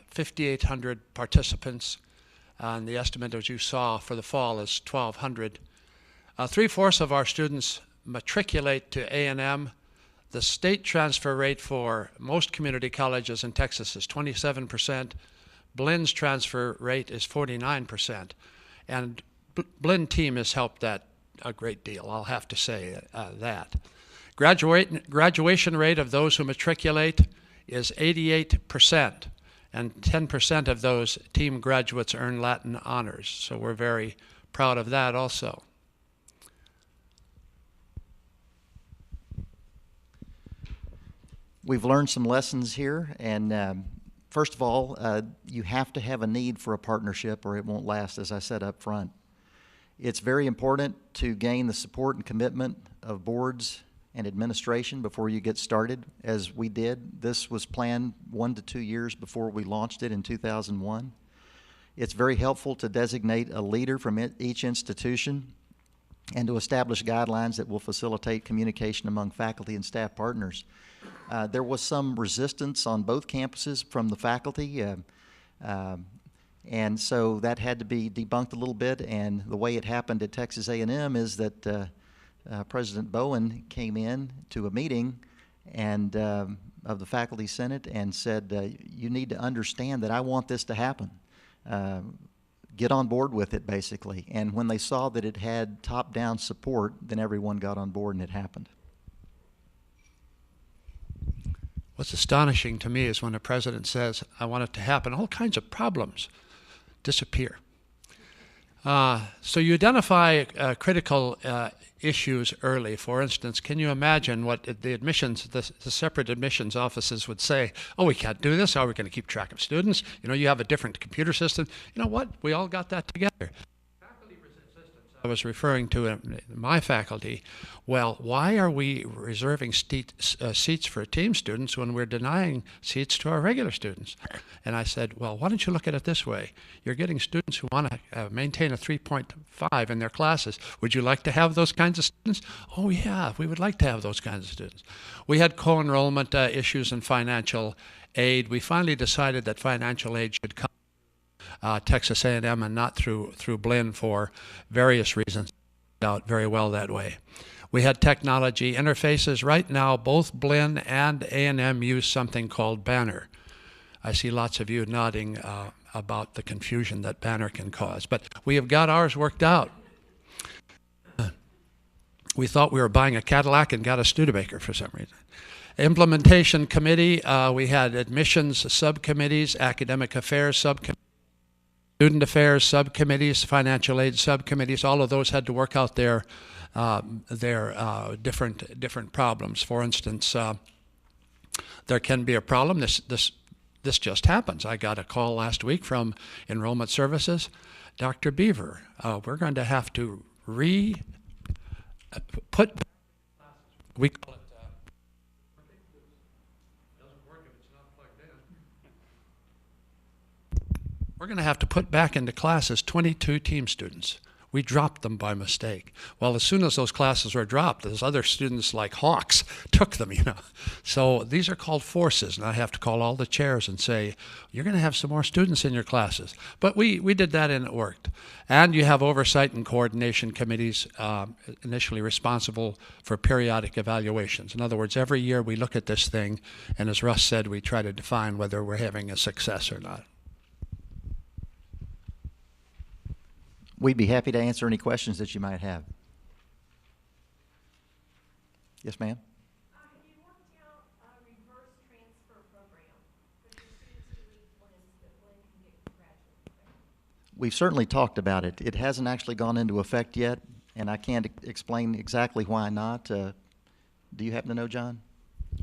5,800 participants, and the estimate, as you saw, for the fall is 1,200. 3/4 of our students matriculate to A&M. The state transfer rate for most community colleges in Texas is 27%. Blenn's transfer rate is 49%. And Blenn team has helped that a great deal, I'll have to say that. Graduation rate of those who matriculate is 88%, and 10% of those team graduates earn Latin honors. So we're very proud of that also. We've learned some lessons here, and first of all, you have to have a need for a partnership or it won't last, as I said up front. It's very important to gain the support and commitment of boards and administration before you get started, as we did. This was planned 1 to 2 years before we launched it in 2001. It's very helpful to designate a leader from each institution and to establish guidelines that will facilitate communication among faculty and staff partners. There was some resistance on both campuses from the faculty, and so that had to be debunked a little bit. And the way it happened at Texas A&M is that President Bowen came in to a meeting and of the Faculty Senate and said, you need to understand that I want this to happen. get on board with it, basically. And when they saw that it had top-down support, then everyone got on board and it happened. What's astonishing to me is when the president says, I want it to happen, all kinds of problems disappear. So you identify critical issues early. For instance, can you imagine what the separate admissions offices would say? Oh, we can't do this. How are we going to keep track of students? You know, you have a different computer system. You know what? We all got that together. I was referring to my faculty. Well, why are we reserving seats for team students when we're denying seats to our regular students? And I said, well, why don't you look at it this way? You're getting students who want to maintain a 3.5 in their classes. Would you like to have those kinds of students? Oh, yeah, we would like to have those kinds of students. We had co-enrollment issues in financial aid. We finally decided that financial aid should come Texas A&M and not through Blinn for various reasons. Out very well that way. We had technology interfaces. Right now, both Blinn and A&M use something called Banner. I see lots of you nodding about the confusion that Banner can cause, but we have got ours worked out. We thought we were buying a Cadillac and got a Studebaker for some reason. Implementation committee, we had admissions subcommittees, academic affairs subcommittees, student affairs subcommittees, financial aid subcommittees. All of those had to work out their different problems. For instance, there can be a problem. This just happens. I got a call last week from Enrollment Services. Dr. Beaver, we're going to have to put. We call it. We're going to have to put back into classes 22 team students. We dropped them by mistake. Well, as soon as those classes were dropped, those other students like hawks took them, you know. So these are called forces, and I have to call all the chairs and say, you're going to have some more students in your classes. But we did that and it worked. And you have oversight and coordination committees initially responsible for periodic evaluations. In other words, every year we look at this thing, and as Russ said, we try to define whether we're having a success or not. We'd be happy to answer any questions that you might have. Yes, ma'am? Have you worked out a reverse transfer program for your students who leave Blinn that Blinn can get graduate credit? We've certainly talked about it. It hasn't actually gone into effect yet, and I can't explain exactly why not. Do you happen to know, John?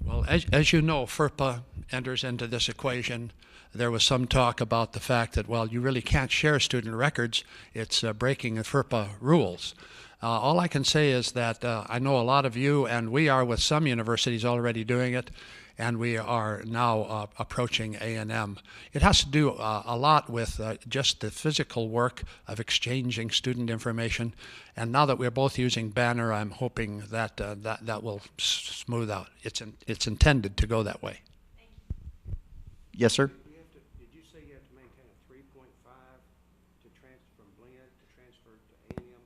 Well, as you know, FERPA enters into this equation. There was some talk about the fact that, well, you really can't share student records. It's breaking the FERPA rules. All I can say is that I know a lot of you, and we are with some universities already doing it, and we are now approaching A&M. It has to do a lot with just the physical work of exchanging student information. And now that we're both using Banner, I'm hoping that that will smooth out. It's intended to go that way. Yes, sir? Did you say you have to maintain a 3.5 to transfer from Blinn to transfer to A&M,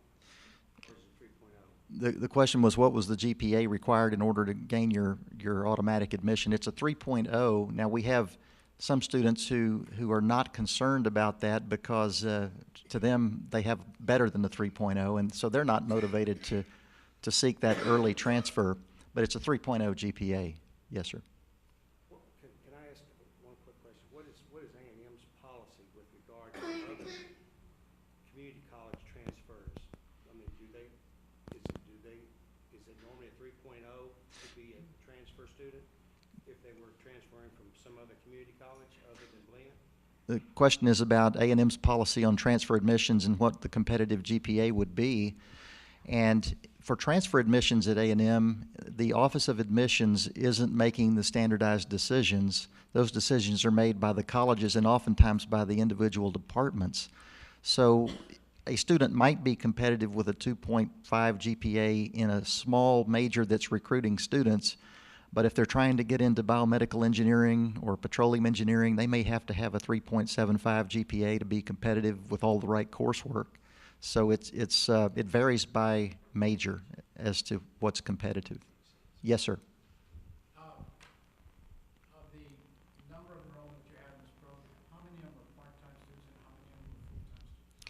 or is it 3.0? The question was, what was the GPA required in order to gain your automatic admission? It's a 3.0. Now, we have some students who are not concerned about that because to them, they have better than the 3.0, and so they're not motivated to seek that early transfer, but it's a 3.0 GPA. Yes, sir. Can I ask one quick question? What is A&M's policy with regard to other community college transfers? I mean, is it normally a 3.0 to be a transfer student if they were transferring from some other community college other than Blinn? The question is about A&M's policy on transfer admissions and what the competitive GPA would be. And for transfer admissions at A&M, the Office of Admissions isn't making the standardized decisions. Those decisions are made by the colleges and oftentimes by the individual departments. So a student might be competitive with a 2.5 GPA in a small major that's recruiting students, but if they're trying to get into biomedical engineering or petroleum engineering, they may have to have a 3.75 GPA to be competitive with all the right coursework. So it varies by major as to what's competitive. Yes, sir. Of the number of enrollments you have in this program, how many of them are part-time students and how many of them are full-time students?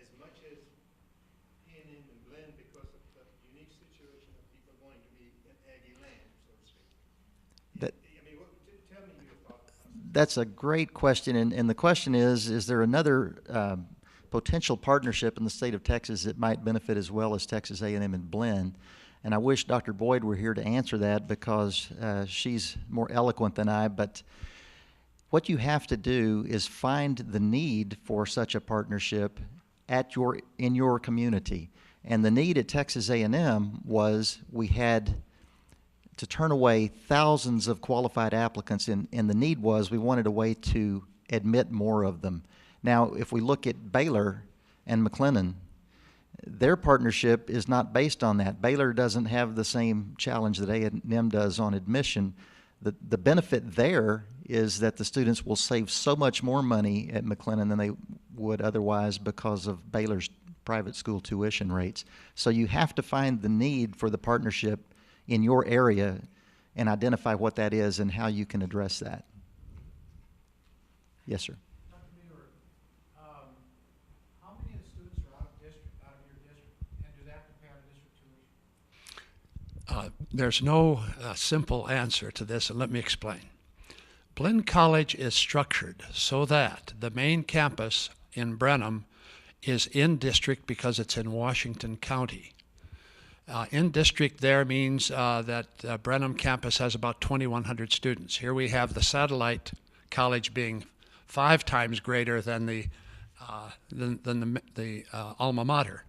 as much as A&M and Glenn because of the unique situation of people wanting to be in Aggie land, so to speak? That- I mean, tell me your thoughts. That's a great question, and the question is there another potential partnership in the state of Texas that might benefit as well as Texas A&M and Blinn? And I wish Dr. Boyd were here to answer that because she's more eloquent than I, but what you have to do is find the need for such a partnership in your community. And the need at Texas A&M was we had to turn away thousands of qualified applicants, and the need was we wanted a way to admit more of them. Now, if we look at Baylor and McLennan, their partnership is not based on that. Baylor doesn't have the same challenge that A&M does on admission. The benefit there is that the students will save so much more money at McLennan than they would otherwise because of Baylor's private school tuition rates. So you have to find the need for the partnership in your area and identify what that is and how you can address that. Yes, sir. Dr. Muir, how many of the students are out of your district, and do they have to pay out of district tuition? There's no simple answer to this, and let me explain. Blinn College is structured so that the main campus in Brenham is in district because it's in Washington County. In district there means that Brenham campus has about 2,100 students. Here we have the satellite college being 5 times greater than the alma mater.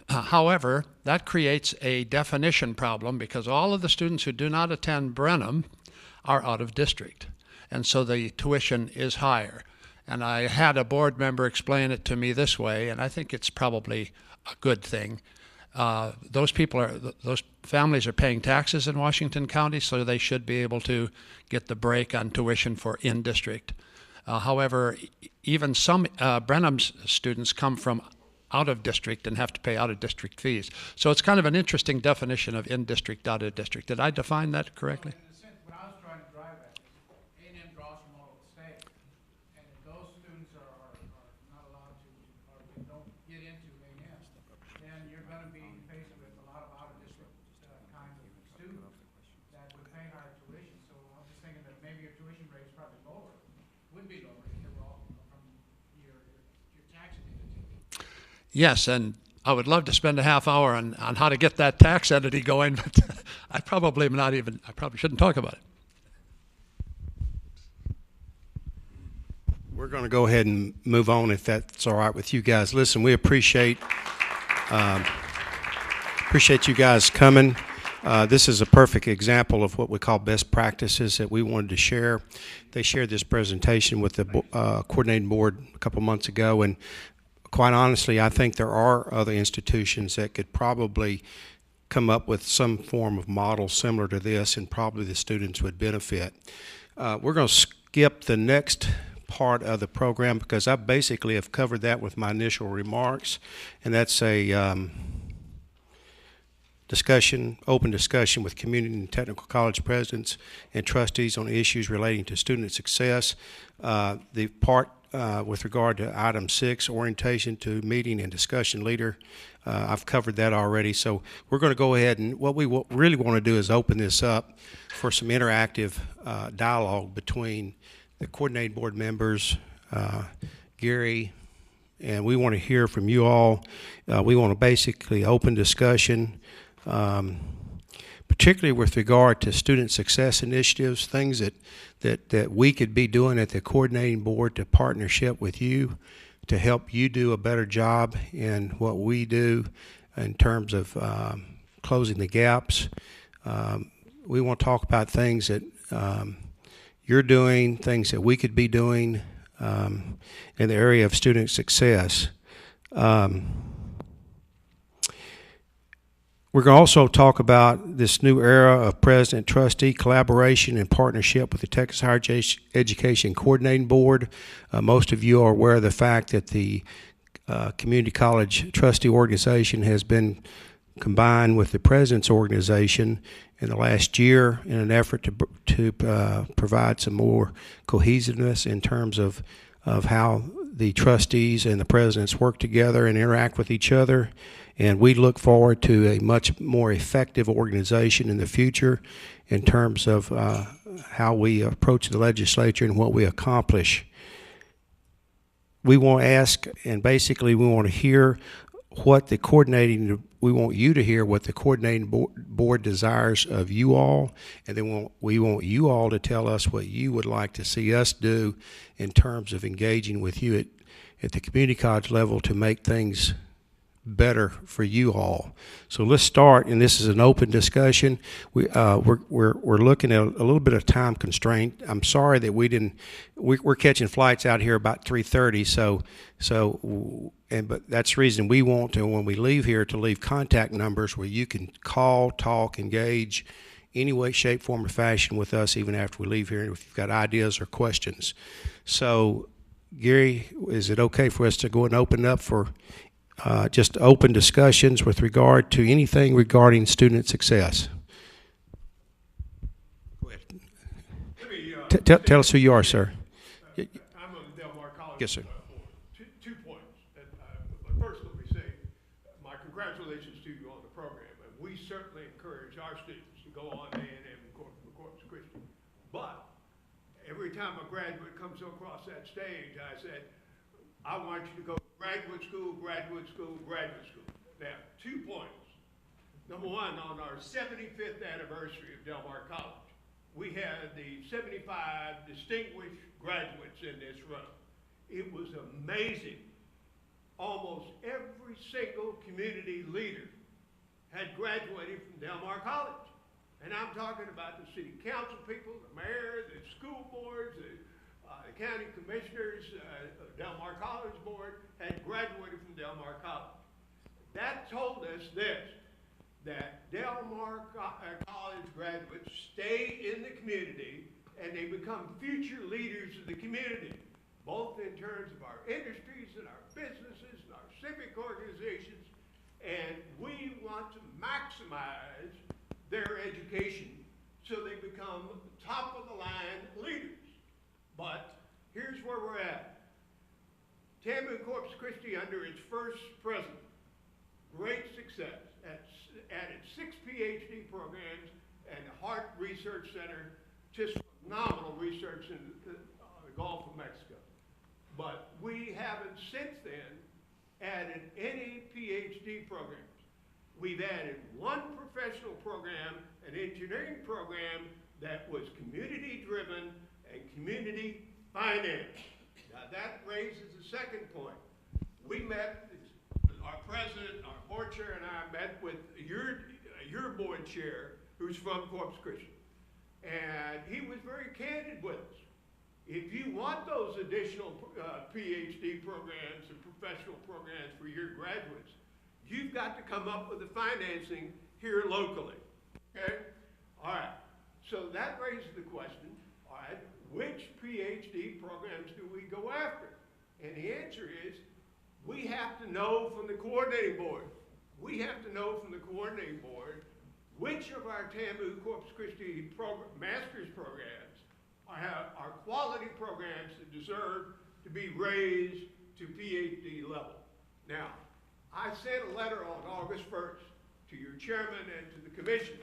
However, that creates a definition problem because all of the students who do not attend Brenham are out of district, and so the tuition is higher. And I had a board member explain it to me this way, and I think it's probably a good thing. Those families are paying taxes in Washington County, so they should be able to get the break on tuition for in-district. However, even some Brenham's students come from out of district and have to pay out of district fees. So it's kind of an interesting definition of in-district, out of district. Did I define that correctly? In a sense, what I was trying to drive at is A&M draws from all over the state, and if those students are not allowed to, or they don't get into A&M, then you're going to be faced with a lot of out-of-district kinds of students that would pay higher tuition. So I'm just thinking that maybe your tuition rate is probably lower, would be lower if they were all from your tax entity. Yes, and I would love to spend a half hour on how to get that tax entity going, but I probably shouldn't talk about it. We're going to go ahead and move on if that's all right with you guys. Listen, we appreciate you guys coming. This is a perfect example of what we call best practices that we wanted to share. They shared this presentation with the coordinating board a couple months ago, and quite honestly, I think there are other institutions that could probably come up with some form of model similar to this, and probably the students would benefit. We're going to skip the next part of the program because I basically have covered that with my initial remarks, and that's a open discussion with community and technical college presidents and trustees on issues relating to student success. The part with regard to item 6, orientation to meeting and discussion leader, I've covered that already. So we're going to go ahead, and what we really want to do is open this up for some interactive dialogue between the coordinating board members, Gary, and we want to hear from you all. We want to basically open discussion, particularly with regard to student success initiatives, things that we could be doing at the coordinating board to partnership with you to help you do a better job in what we do in terms of closing the gaps. We want to talk about things that you're doing, things that we could be doing in the area of student success. We're going to also talk about this new era of president-trustee collaboration and partnership with the Texas Higher Education Coordinating Board. Most of you are aware of the fact that the Community College Trustee Organization has been combined with the President's Organization in the last year in an effort to provide some more cohesiveness in terms of how the trustees and the presidents work together and interact with each other. And we look forward to a much more effective organization in the future in terms of how we approach the legislature and what we accomplish. We want to ask, and basically we want to hear what the coordinating, we want you to hear what the coordinating board desires of you all, and then we want you all to tell us what you would like to see us do in terms of engaging with you at the community college level to make things better for you all. So let's start, and this is an open discussion. We're looking at a little bit of time constraint. I'm sorry that we're catching flights out here about 3:30. But that's the reason we want to, when we leave here, to leave contact numbers where you can call, talk, engage any way, shape, form, or fashion with us even after we leave here if you've got ideas or questions. So, Gary, is it okay for us to go and open up for just open discussions with regard to anything regarding student success? Go ahead. Tell us who you are, sir. I'm on the Del Mar College. Yes, sir. Two points. But first, let me say my congratulations to you on the program. And we certainly encourage our students to go on A&M and Corpus Christi. But every time a graduate comes across that stage, I said, I want you to go graduate school, graduate school, graduate school. Now, 2 points. Number one, on our 75th anniversary of Del Mar College, we had the 75 distinguished graduates in this room. It was amazing. Almost every single community leader had graduated from Del Mar College. And I'm talking about the city council people, the mayor, the school boards, the county commissioners, Del Mar College Board had graduated from Del Mar College. That told us this, that Del Mar College graduates stay in the community and they become future leaders of the community, both in terms of our industries and our businesses and our civic organizations. And we want to maximize their education so they become top of the line leaders. But here's where we're at. TAMU Corpus Christi, under its first president, great success, added 6 PhD programs and a Heart Research Center, just phenomenal research in the Gulf of Mexico. But we haven't since then added any PhD programs. We've added 1 professional program, an engineering program that was community driven and community financed. Now that raises the second point. We met, our president, our board chair, and I met with your board chair, who's from Corpus Christi. And he was very candid with us. If you want those additional PhD programs and professional programs for your graduates, you've got to come up with the financing here locally, okay? All right, so that raises the question, all right, which PhD programs do we go after? And the answer is, we have to know from the coordinating board. We have to know from the coordinating board which of our TAMU Corpus Christi master's programs are quality programs that deserve to be raised to PhD level. Now, I sent a letter on August 1st to your chairman and to the commission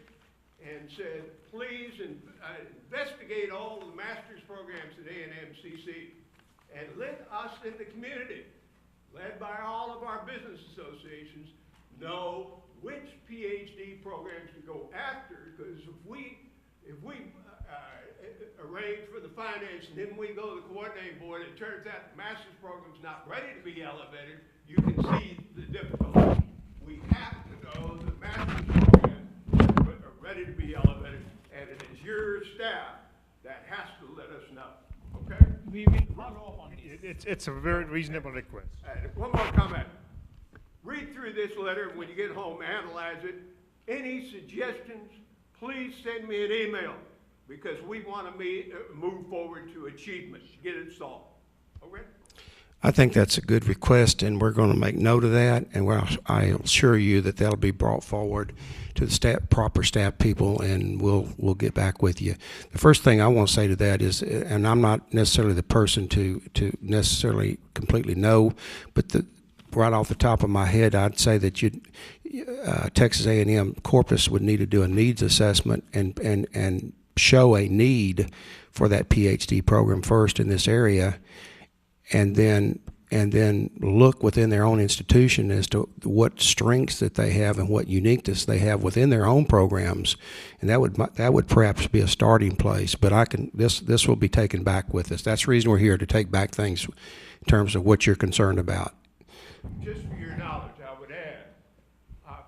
and said, please investigate all the master's programs at A&MCC and let us in the community, led by all of our business associations, know which PhD programs to go after, because if we arrange for the finance and then we go to the coordinating board, it turns out the master's program's not ready to be elevated, you can see the difficulty. We have to know the master's programs are ready to be elevated, and it is your staff that has to let us know, okay? We will follow up on this. It's a very reasonable request. One more comment. Read through this letter, and when you get home, analyze it. Any suggestions, please send me an email, because we want to move forward to achievement, get it solved. Okay? I think that's a good request, and we're going to make note of that, and I assure you that that'll be brought forward to the proper staff people, and we'll get back with you. The first thing I want to say to that is, and I'm not necessarily the person to necessarily completely know, but right off the top of my head, I'd say that Texas A&M Corpus would need to do a needs assessment and show a need for that PhD program first in this area, and then look within their own institution as to what strengths that they have and what uniqueness they have within their own programs, and that would perhaps be a starting place. But this will be taken back with us. That's the reason we're here, to take back things in terms of what you're concerned about. Just for your knowledge, I would add,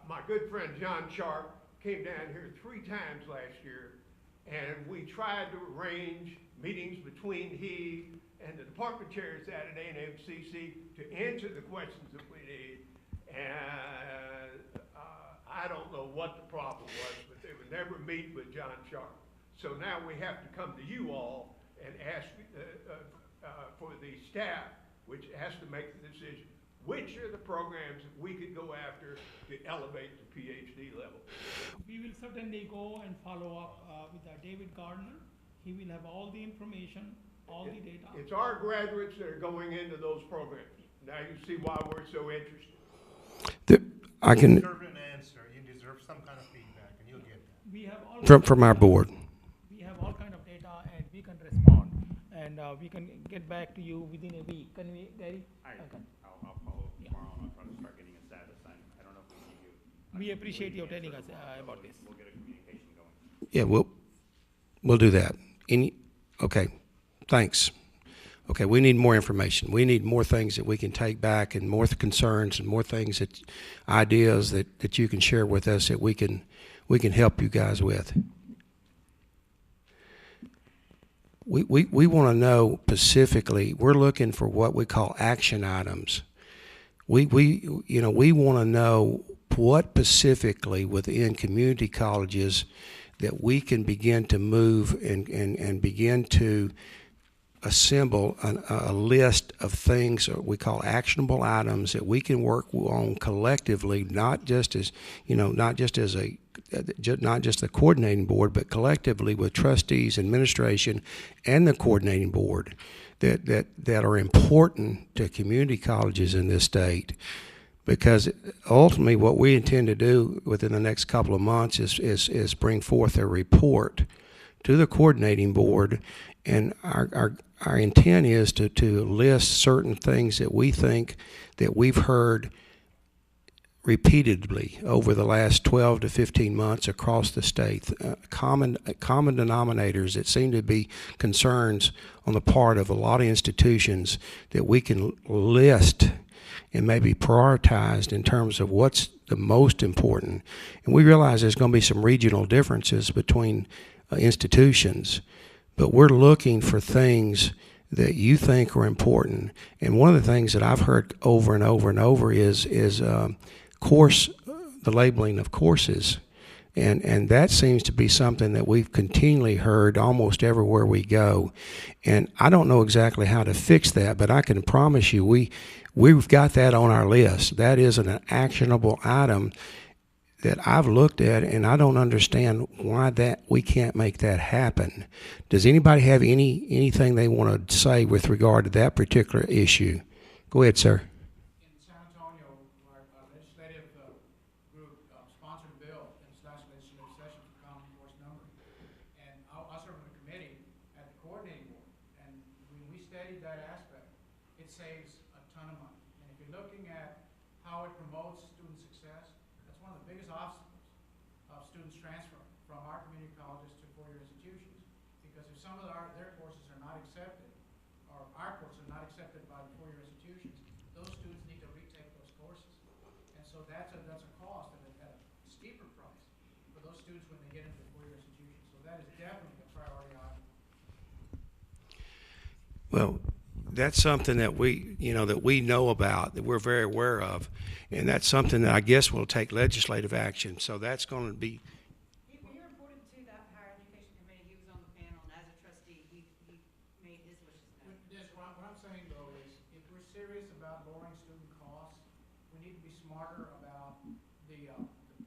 my good friend John Sharp came down here 3 times last year, and we tried to arrange meetings between he and the department chairs at A&M CC to answer the questions that we need. And I don't know what the problem was, but they would never meet with John Sharp. So now we have to come to you all and ask for the staff, which has to make the decision. Which are the programs that we could go after to elevate the PhD level? We will certainly go and follow up with David Gardner. He will have all the information, all the data. It's our graduates that are going into those programs. Now you see why we're so interested. I can. You deserve an answer. You deserve some kind of feedback, and you'll get that. We have all From our board. We have all kind of data, and we can respond, and we can get back to you within a week. Can we, Gary? Okay. I'll follow up tomorrow, and I'll try to start getting a status. I don't know if we can give you. We appreciate you telling us about this. We'll get a communication going. Yeah, we'll do that. Okay, thanks. Okay, we need more information. We need more things that we can take back, and more concerns, and more things ideas that you can share with us that we can help you guys with. We want to know specifically. We're looking for what we call action items. We want to know what specifically within community colleges that we can begin to move and begin to assemble a list of things that we call actionable items that we can work on collectively, not just the coordinating board, but collectively with trustees, administration, and the coordinating board that are important to community colleges in this state. Because ultimately what we intend to do within the next couple of months is bring forth a report to the coordinating board, and our intent is to list certain things that we think that we've heard repeatedly over the last 12 to 15 months across the state, common denominators that seem to be concerns on the part of a lot of institutions that we can list and maybe prioritized in terms of what's the most important. And we realize there's going to be some regional differences between institutions, but we're looking for things that you think are important. And one of the things that I've heard over and over and over is the labeling of courses. And that seems to be something that we've continually heard almost everywhere we go. And I don't know exactly how to fix that, but I can promise you we've got that on our list. That is an actionable item that I've looked at, and I don't understand why we can't make that happen. Does anybody have anything they want to say with regard to that particular issue? Go ahead, sir. In San Antonio, our legislative group sponsored a bill in its last legislative session for common course numbering. And I serve on the committee at the coordinating board. And when we studied that aspect, it saves a ton of money. And if you're looking at how it promotes student success, that's one of the biggest obstacles of students transferring from our community colleges to four-year institutions. Because if some of their courses are not accepted, or our courses are not accepted by the four-year institutions, those students need to retake those courses. And so that's a cost at a steeper price for those students when they get into the four-year institutions. So that is definitely a priority item. Well, that's something that we know about, that we're very aware of, and that's something that I guess will take legislative action. So that's going to be. You're important to that higher education committee. He was on the panel, and as a trustee, he made his wishes known. Yes, what I'm saying though is, if we're serious about lowering student costs, we need to be smarter about the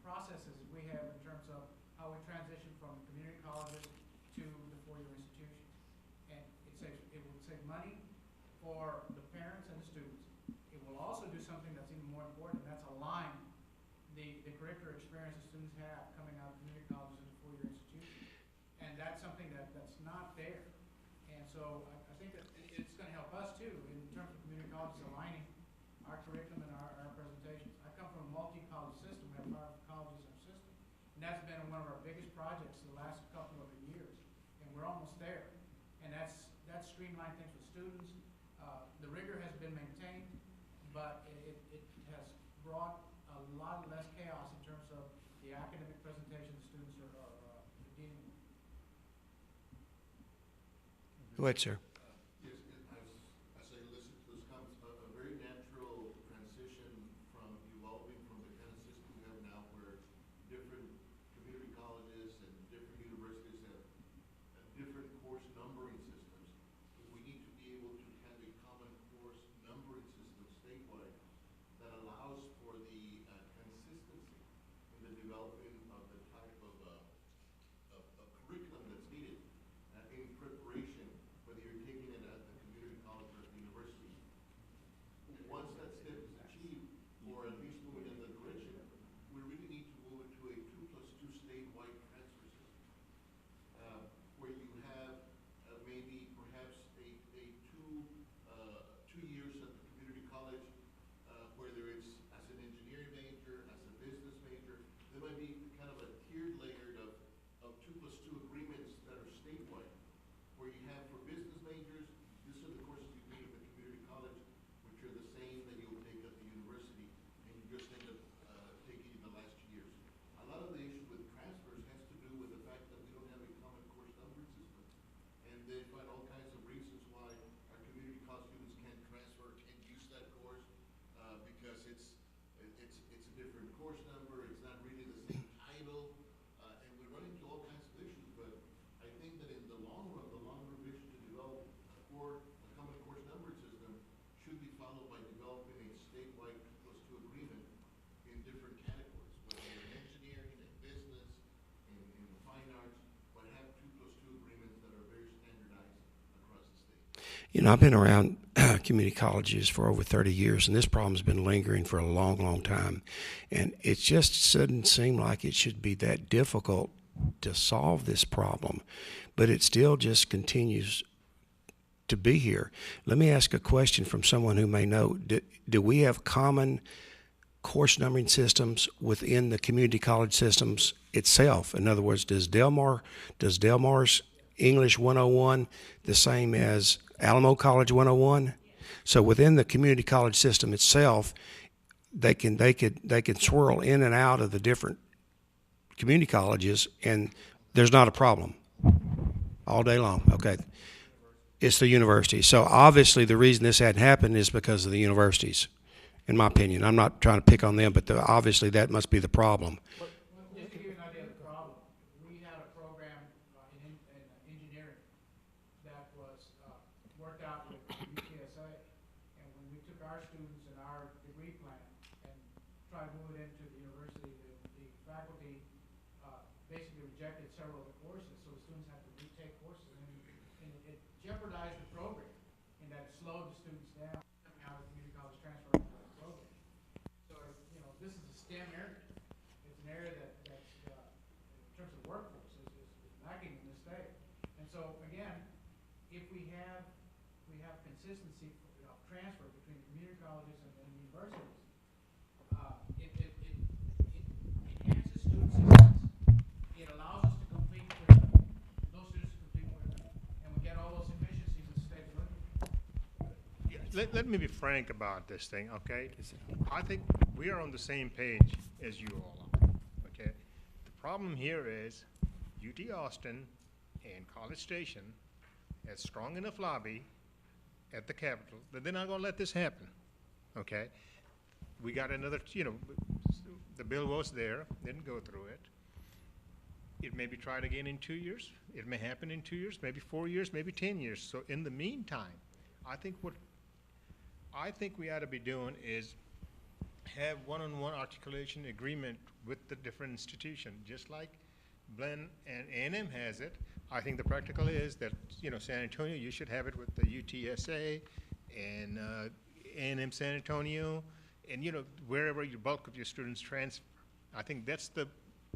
processes we have in terms of how we transition from community colleges to the four-year institutions. And it will save money for the parents and the students. It will also do something that's extracurricular experience the students have coming out of community colleges and four-year institutions. And that's something that's not there. And so I think that it's going to help us too in terms of community colleges aligning our curriculum and our presentations. I come from a multi-college system. We have 5 colleges in our system. And that's been one of our biggest projects the last couple of years. And we're almost there. And that's streamlined things for students. The rigor has been maintained, but it has brought a lot less chaos in terms of the academic presentation the students are dealing with. Go ahead, sir. Yes, as I listen to those comments, a very natural transition from evolving from the kind of system we have now where different community colleges and different universities have different course numbering systems. We need to be able to have a common course numbering system statewide that allows for the consistency in the developing of the type of curriculum that's needed in preparation, whether you're taking it at the community college or at the university. Once that step is achieved, or at least moving in that direction, we really need to move it to a 2+2 statewide transfer system, where you have maybe perhaps a 2 years at the community college, whether it's as an engineering major, as a business major. There might be kind of a tiered layered of 2+2 agreements that are statewide, where you have for business majors, these are the courses you take at the community college, which are the same that you'll take at the university, and you just end up taking in the last years. A lot of the issue with transfers has to do with the fact that we don't have a common course numbering system, and they find all kinds of reasons why our community college students can't transfer, can't use that course, because it's a different course number, it's not really the same title, and we run into all kinds of issues. But I think that in the long run, the longer vision to develop a common course numbering system should be followed by developing a statewide 2+2 agreement in different categories, whether in engineering, in business, in the fine arts, but have 2+2 agreements that are very standardized across the state. You know, I've been around community colleges for over 30 years, and this problem's been lingering for a long, long time. And it just doesn't seem like it should be that difficult to solve this problem, but it still just continues to be here. Let me ask a question from someone who may know. Do we have common course numbering systems within the community college systems itself? In other words, does Delmar's English 101 the same as Alamo College 101? So within the community college system itself, they could swirl in and out of the different community colleges, and there's not a problem all day long. Okay. It's the university. So obviously the reason this hadn't happened is because of the universities, in my opinion. I'm not trying to pick on them, but obviously that must be the problem. Just to give you an idea of the problem, we had a program in engineering that was worked out with UTSA, and when we took our students and our degree plan and tried to move it into the university, the faculty basically rejected several of the courses, so the students had to retake courses, and it jeopardized the program in that it slowed the students down coming out of the community college transfer into the program. So, you know, this is a STEM area. It's an area that's in terms of workforce, is lacking in this state. And so, again, if we have consistency of transfer between community colleges and universities, it enhances student success. It allows us to complete quicker. Those students complete quicker, and we get all those efficiencies the state's looking for. Let me be frank about this thing, okay? I think we are on the same page as you all are, okay? The problem here is UT Austin and College Station has strong enough lobby at the Capitol that they're not going to let this happen, okay? We got another, the bill was there, didn't go through it. It may be tried again in 2 years. It may happen in 2 years, maybe 4 years, maybe 10 years. So in the meantime, I think we ought to be doing is have one-on-one articulation agreement with the different institution, just like Glenn and A&M has it. I think the practical is that, San Antonio, you should have it with the UTSA and A&M San Antonio, and, wherever your bulk of your students transfer. I think that's the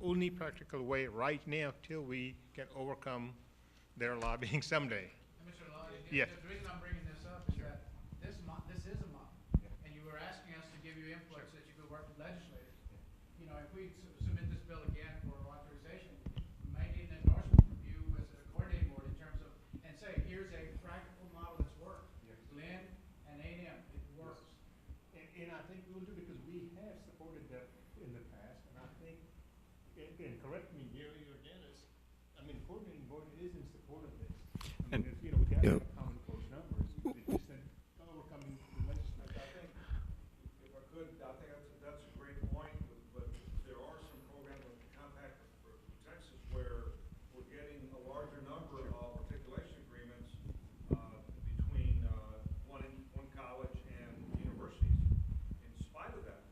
only practical way right now till we can overcome their lobbying someday. Mr. Lodge, Yes. the reason I'm bringing this up is that this is a model, and you were asking us to give you input so that you could work with legislators. You know, if we submit this bill again for authorization, we might need an endorsement from you as a coordinating board in terms of, and say, here's a practical model that's worked. Lynn and A&M, it works. And I think we'll do because we have supported that in the past, and I think, and correct me, Gary or Dennis, I mean, the coordinating board is in support of this. I mean, you know, we got to have common close numbers. It's just that overcoming the legislature. I think, if I could, I think that's a great point, but there are some programs like the Compact for Texas where we're getting a larger number of articulation agreements between one college and universities. In spite of that,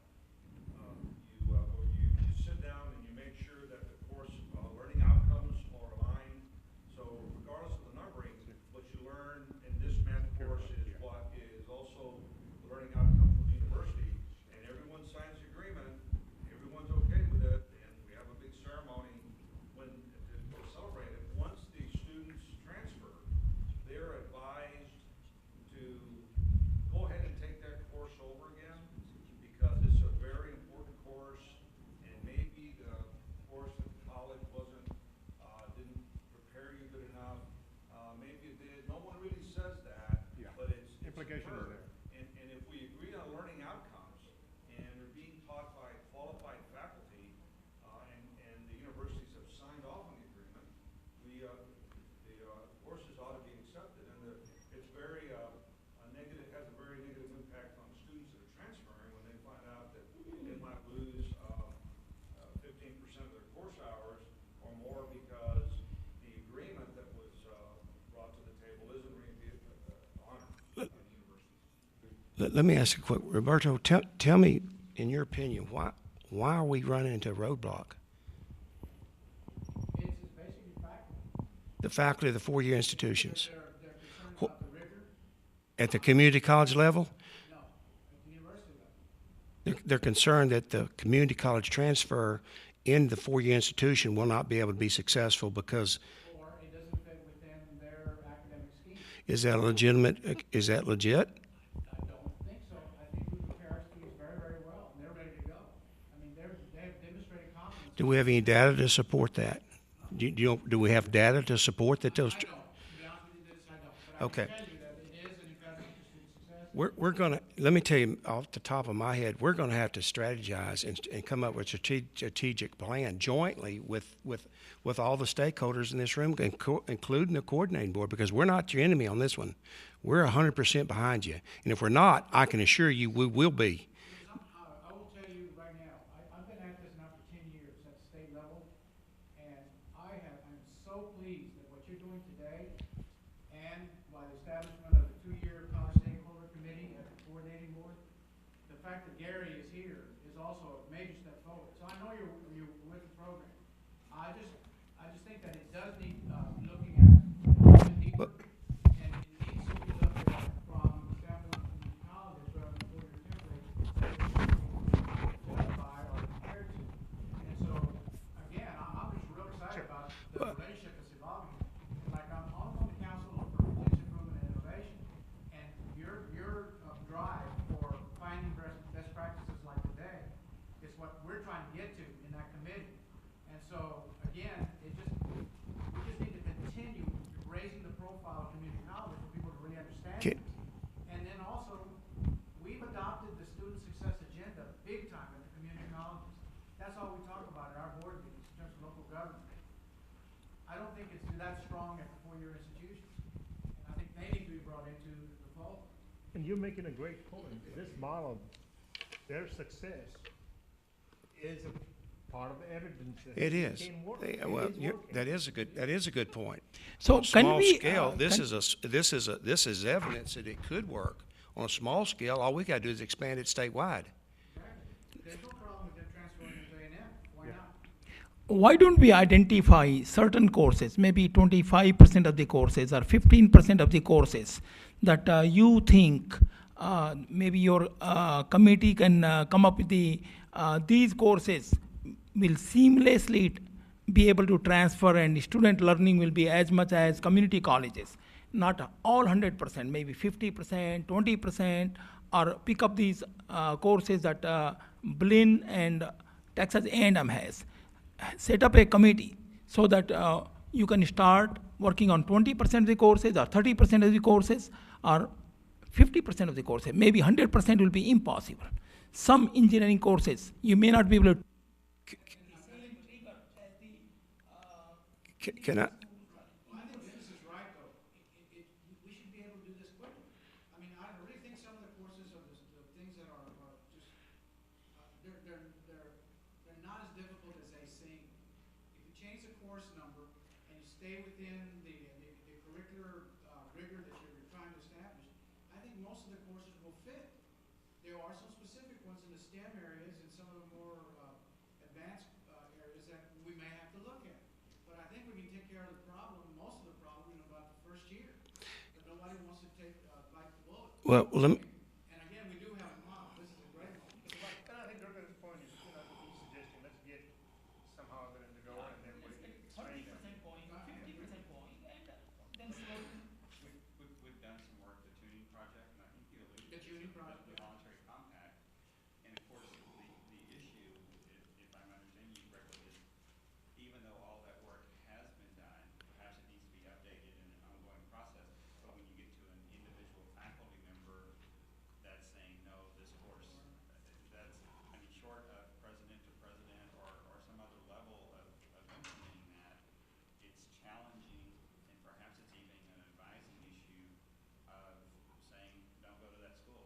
you sit down and you make sure that the course learning outcomes are aligned. So regardless of the numbering, what you learn in this math course is what is also the learning outcome for the university. And everyone signs the agreement, everyone's okay with it, and we have a big ceremony when to celebrate it. Once the students transfer, they're advised to go ahead and take that course over again because it's a very important course, and maybe the course that the college didn't prepare you good enough. Maybe it did. No one really says that, but it's Implication is inferred. there. And if we agree on learning outcomes and they're being taught by qualified faculty, and the universities have signed off on the agreement, the courses ought to be accepted. And it's very negative, has a very negative impact on students that are transferring when they find out that they might lose 15% of their course hours or more because the agreement that was brought to the table isn't really honored by the universities. Let me ask you a quick, Roberto, tell me, in your opinion, why are we running into a roadblock? It's basically faculty. The faculty of the four-year institutions. They're concerned about the rigor. At the community college level, No, at the university level. they're concerned that the community college transfer in the four-year institution will not be able to be successful because Or it doesn't fit within their academic scheme. is that legitimate? Is that legit? I don't think so. I think we prepare our students very, very well, and they're ready to go. I mean, they have demonstrated competence. Do we have any data to support that? Do we have data to support that those? I don't. To be honest with you, I don't. But Okay. I can tell you that it is an impediment to student success. We're going to, let me tell you off the top of my head, we're going to have to strategize and come up with a strategic plan jointly with all the stakeholders in this room, including the coordinating board, because we're not your enemy on this one. We're 100% behind you. And if we're not, I can assure you we will be. I will tell you right now, I've been at this now for 10 years at the state level, and I'm so pleased that what you're doing today, and by the establishment of the two-year college stakeholder committee at the coordinating board, the fact that Gary is here is also a major step forward. So I know you're with the program. I just think that it does need looking at deeper, and it needs to be looked at from the standpoint of the colleges rather than four-year template identify or compared to. And so, again, I'm just real excited about the relationship that's evolving. Like, I'm on the council for continuous improvement and innovation, and your drive for finding best practices like today is what we're trying to get to in that committee. And so, again, we just need to continue raising the profile of community college for people to really understand Okay. it. And then also, we've adopted the student success agenda big time at the community colleges. That's all we talk about at our board meetings in terms of local government. I don't think it's that strong at the four-year institutions. And I think they need to be brought into the fold. And you're making a great point. This model, their success is a part of the evidence that It is. can work. Well, It is working. that is a good point. So On a can small we, scale, this can- is evidence that it could work. On a small scale, all we got to do is expand it statewide. There's no problem with them transferring into A&M. Why not? why don't we identify certain courses, maybe 25% of the courses or 15% of the courses that you think maybe your committee can come up with these courses will seamlessly be able to transfer, and student learning will be as much as community colleges. Not all 100%, maybe 50%, 20%, or pick up these courses that Blinn and Texas A&M has. Set up a committee so that you can start working on 20% of the courses, or 30% of the courses, or 50% of the courses. Maybe 100% will be impossible. Some engineering courses, you may not be able to. Can I? Well, I think Dennis is right, though. We should be able to do this quickly. I mean, I really think some of the courses are the things that are just, they're not as difficult as they seem. If you change the course number and you stay within the curricular rigor that you're trying to establish, I think most of the courses will fit. There are some specific ones in the STEM areas and some of the more advanced areas that we may have to look at. But I think we can take care of the problem, most of the problem, in about the first year. But nobody wants to bite the bullet. Well, let me. And again, we do have a model. This is a great model. But I think Durga's point is, he's suggesting, let's get somehow them to go, and then we can explain that. 30% going, 50% going, and then slowly. We've done some work, the tuning project, and I think you alluded The to tuning project. the voluntary compact. And of course, the issue, if I'm understanding you correctly, is even though all that work has been done, perhaps it needs to be updated in an ongoing process. But when you get to an individual faculty member that's saying, no, this course, that's, I mean, short of president to president or some other level of implementing that, it's challenging, and perhaps it's even an advising issue of saying, don't go to that school.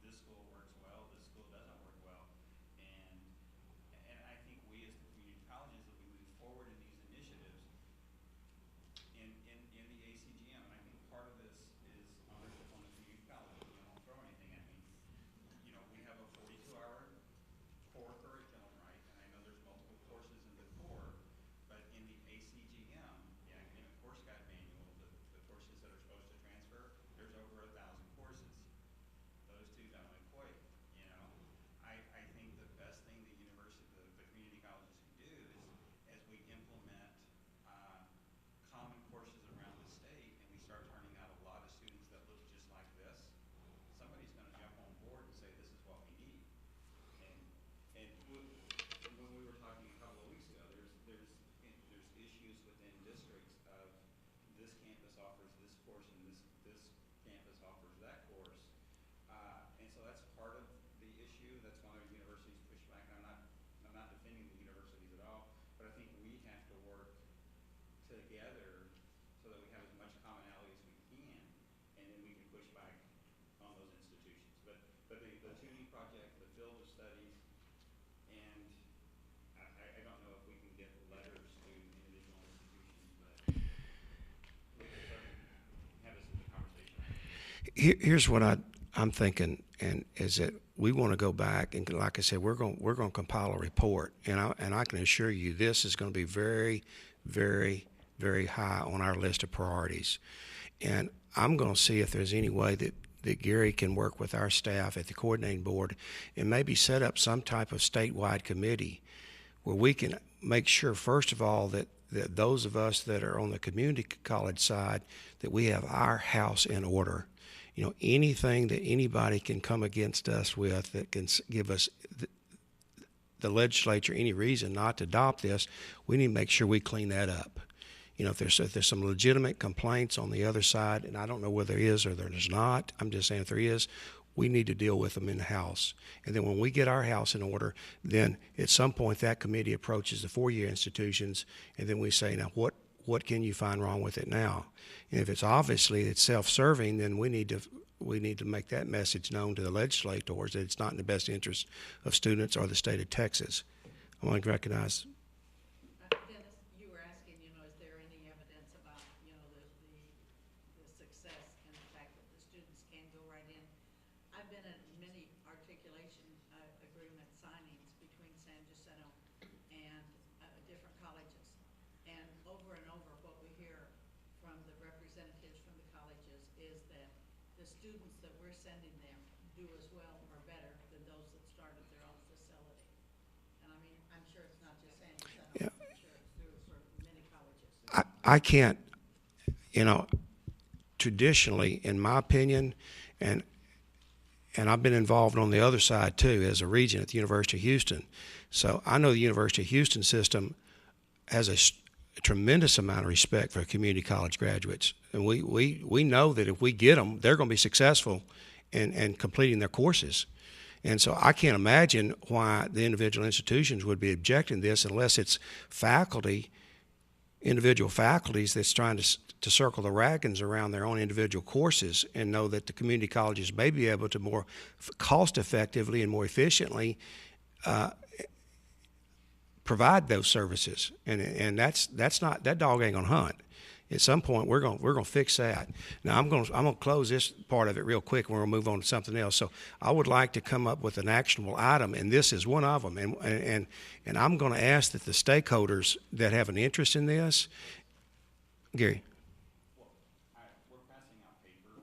This school works well, this school doesn't work well. And I think we as the community colleges, that we move forward in these initiatives in the ACGM, and I think part of this is ownership on the community college. Don't throw anything at me. We have a 42-hour core curriculum, right? And I know there's multiple courses in the core, but in the ACGM, in a course guide manual, the courses that are supposed to transfer, there's over 1,000 courses. Those two don't equate. I think the best thing the community colleges can do is, as we implement common courses around the state, and we start turning out a lot of students that look just like this, somebody's going to jump on board and say, this is what we need. And when we were talking a couple of weeks ago, there's issues within districts of this campus offers this course and this campus offers that course. And so that's part of the issue. That's one of the universities push back. I'm not defending the universities at all, but I think we have to work together so that we have as much commonality as we can, and then we can push back on those institutions. But the tuning project, the field of studies, and I don't know if we can get letters to individual institutions, but we can certainly have this as a conversation. Here's what I'm thinking, and is that we want to go back and, like I said, we're going to compile a report, and I can assure you this is going to be very, very, very high on our list of priorities. And I'm going to see if there's any way that Gary can work with our staff at the coordinating board and maybe set up some type of statewide committee where we can make sure, first of all, that those of us that are on the community college side, that we have our house in order. Anything that anybody can come against us with that can give us the legislature any reason not to adopt this, we need to make sure we clean that up. If there's some legitimate complaints on the other side, and I don't know whether there is or there's not, I'm just saying if there is, we need to deal with them in the House. And then when we get our house in order, then at some point that committee approaches the four-year institutions, and then we say, now what can you find wrong with it now? And if it's obviously self-serving, then we need to make that message known to the legislators that it's not in the best interest of students or the state of Texas. I want to recognize. Dennis, you were asking, is there any evidence about, the success and the fact that the students can go right in? I've been at many articulation agreement signings between San Jacinto and different colleges. And over, what we hear from the representatives from the colleges is that the students that we're sending there do as well or better than those that start at their own facility. And I mean, I'm sure it's not just San Jacinto, I'm sure it's through sort of many colleges. I can't, traditionally, in my opinion, and I've been involved on the other side too as a regent at the University of Houston. So I know the University of Houston system has a tremendous amount of respect for community college graduates. And we know that if we get them, they're going to be successful in completing their courses. And so I can't imagine why the individual institutions would be objecting to this unless it's individual faculties that's trying to circle the wagons around their own individual courses and know that the community colleges may be able to more cost effectively and more efficiently provide those services. And that's not, that dog ain't gonna hunt. At some point, we're gonna fix that. Now, I'm gonna close this part of it real quick, and we're gonna move on to something else. So, I would like to come up with an actionable item, and this is one of them. And I'm gonna ask that the stakeholders that have an interest in this, Gary. We're passing out paper.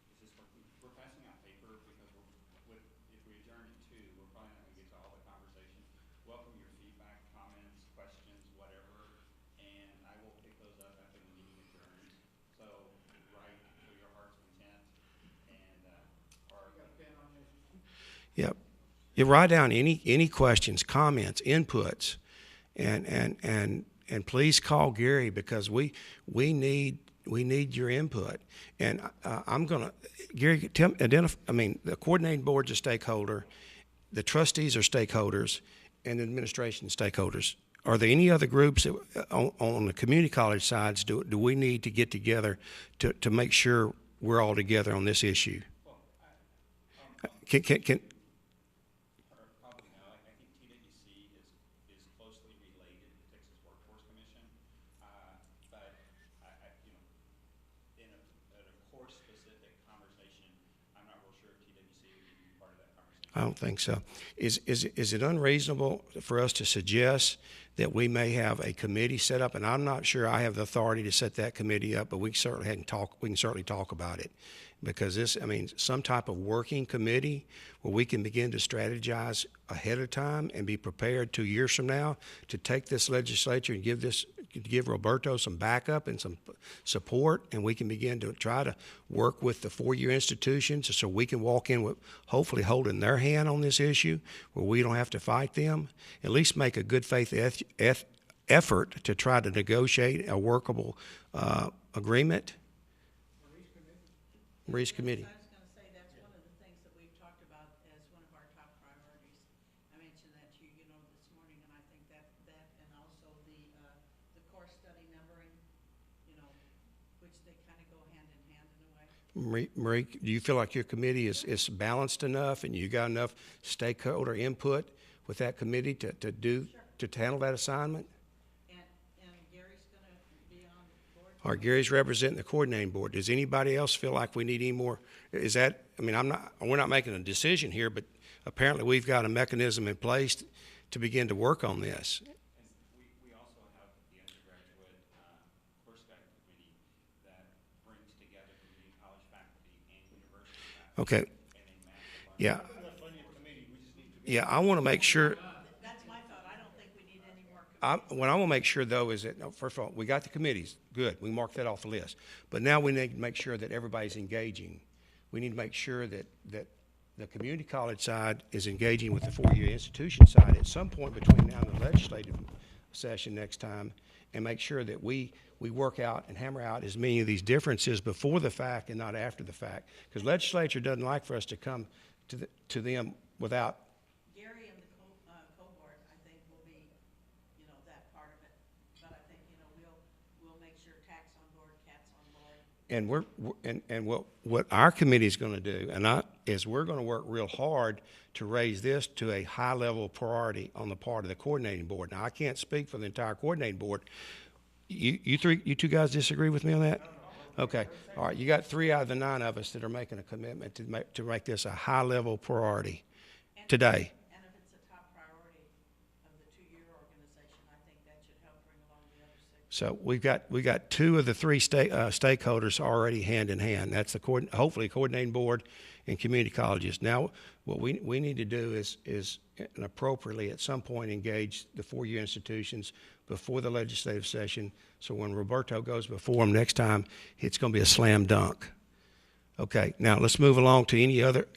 Is this working? We're passing out paper because if we adjourn at 2, we're probably not gonna get to all the conversation. Welcome your feedback, comments, questions, whatever. And I will pick those up after the meeting adjourns. So write to your heart's content and Yep. You write down any questions, comments, inputs, and please call Gary because we need your input. And I'm gonna, Gary, the coordinating board's a stakeholder, the trustees are stakeholders, and the administration stakeholders. Are there any other groups that, on the community college sides do we need to get together to make sure we're all together on this issue? Can probably no. I think TWC is closely related to the Texas Workforce Commission, but in a course-specific conversation, I'm not real sure if TWC would be part of that conversation. I don't think so. Is it unreasonable for us to suggest that we may have a committee set up? And I'm not sure I have the authority to set that committee up, but we can certainly talk about it. Because some type of working committee where we can begin to strategize ahead of time and be prepared 2 years from now to take this legislature and give Roberto some backup and some support, and we can begin to try to work with the four-year institutions so we can walk in with hopefully holding their hand on this issue where we don't have to fight them, at least make a good faith effort to try to negotiate a workable agreement. Marie's committee. I was going to say that's one of the things that we've talked about as one of our top priorities. I mentioned that to you, this morning, and I think that and also the course study numbering, which they kind of go hand in hand in a way. Marie, do you feel like your committee is balanced enough and you got enough stakeholder input with that committee to handle that assignment? Or Gary's representing the coordinating board. Does anybody else feel like we need any more? Is that, we're not making a decision here, but apparently we've got a mechanism in place to begin to work on this. And we also have the undergraduate course guide committee that brings together community college faculty and university faculty. Okay. Yeah. Yeah, I want to make sure. That's my thought. I don't think we need any more. What I want to make sure, though, is that, first of all, we got the committees. Good. We marked that off the list. But now we need to make sure that everybody's engaging. We need to make sure that the community college side is engaging with the four-year institution side at some point between now and the legislative session next time, and make sure that we work out and hammer out as many of these differences before the fact and not after the fact. Because legislature doesn't like for us to come to them without. Gary and the co-board, I think, will be, that part of it. But I think, we'll make sure TAC's on board, CAT's on board. And what our committee is going to do, is we're going to work real hard to raise this to a high level of priority on the part of the coordinating board. Now, I can't speak for the entire coordinating board. You two guys disagree with me on that? Okay. All right. You got 3 out of the 9 of us that are making a commitment to make this a high level priority today. And if it's a top priority of the 2-year organization, I think that should help bring along the other 6. So we got 2 of the 3 stakeholders already hand in hand. That's the hopefully coordinating board in community colleges. Now, what we need to do is and appropriately at some point engage the four-year institutions before the legislative session, so when Roberto goes before them next time, it's going to be a slam dunk. Okay, now let's move along to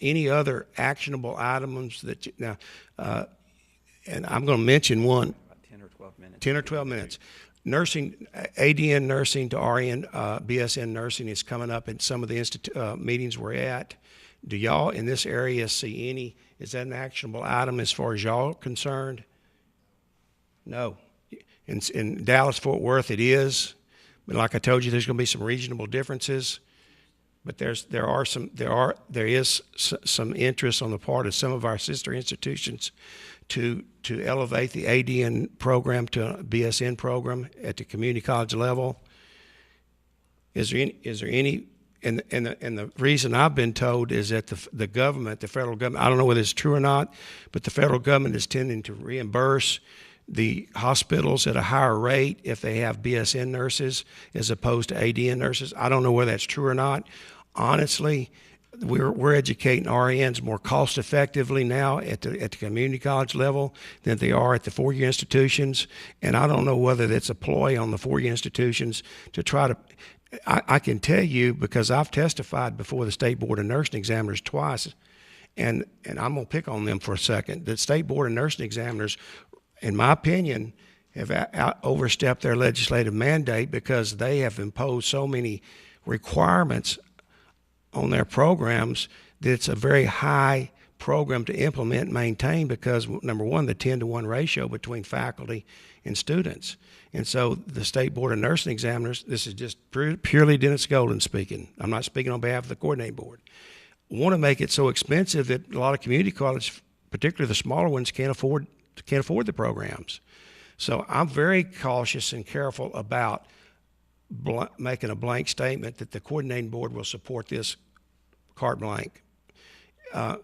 any other actionable items that now, and I'm going to mention one. About 10 or 12 minutes. 10 or 12 minutes. Nursing, ADN nursing to RN, BSN nursing is coming up in some of the meetings we're at. Do y'all in this area see any, is that an actionable item as far as y'all are concerned? No. In Dallas-Fort Worth it is, but like I told you, there's going to be some regional differences. But there is some interest on the part of some of our sister institutions to elevate the ADN program to a BSN program at the community college level. Is there any and the reason I've been told is that the government, the federal government, I don't know whether it's true or not, but the federal government is tending to reimburse the hospitals at a higher rate if they have BSN nurses as opposed to ADN nurses. I don't know whether that's true or not. Honestly, we're educating RNs more cost effectively now at the community college level than they are at the four-year institutions, and I don't know whether that's a ploy on the four-year institutions to try to. I can tell you because I've testified before the State Board of Nursing Examiners twice, and I'm going to pick on them for a second. The State Board of Nursing Examiners, in my opinion, have overstepped their legislative mandate because they have imposed so many requirements on their programs that it's a very high program to implement and maintain because, number one, the 10-to-1 ratio between faculty and students. And so the State Board of Nursing Examiners, this is just purely Dennis Golden speaking. I'm not speaking on behalf of the coordinating board. Want to make it so expensive that a lot of community colleges, particularly the smaller ones, can't afford the programs. So I'm very cautious and careful about making a blank statement that the coordinating board will support this carte blanche. And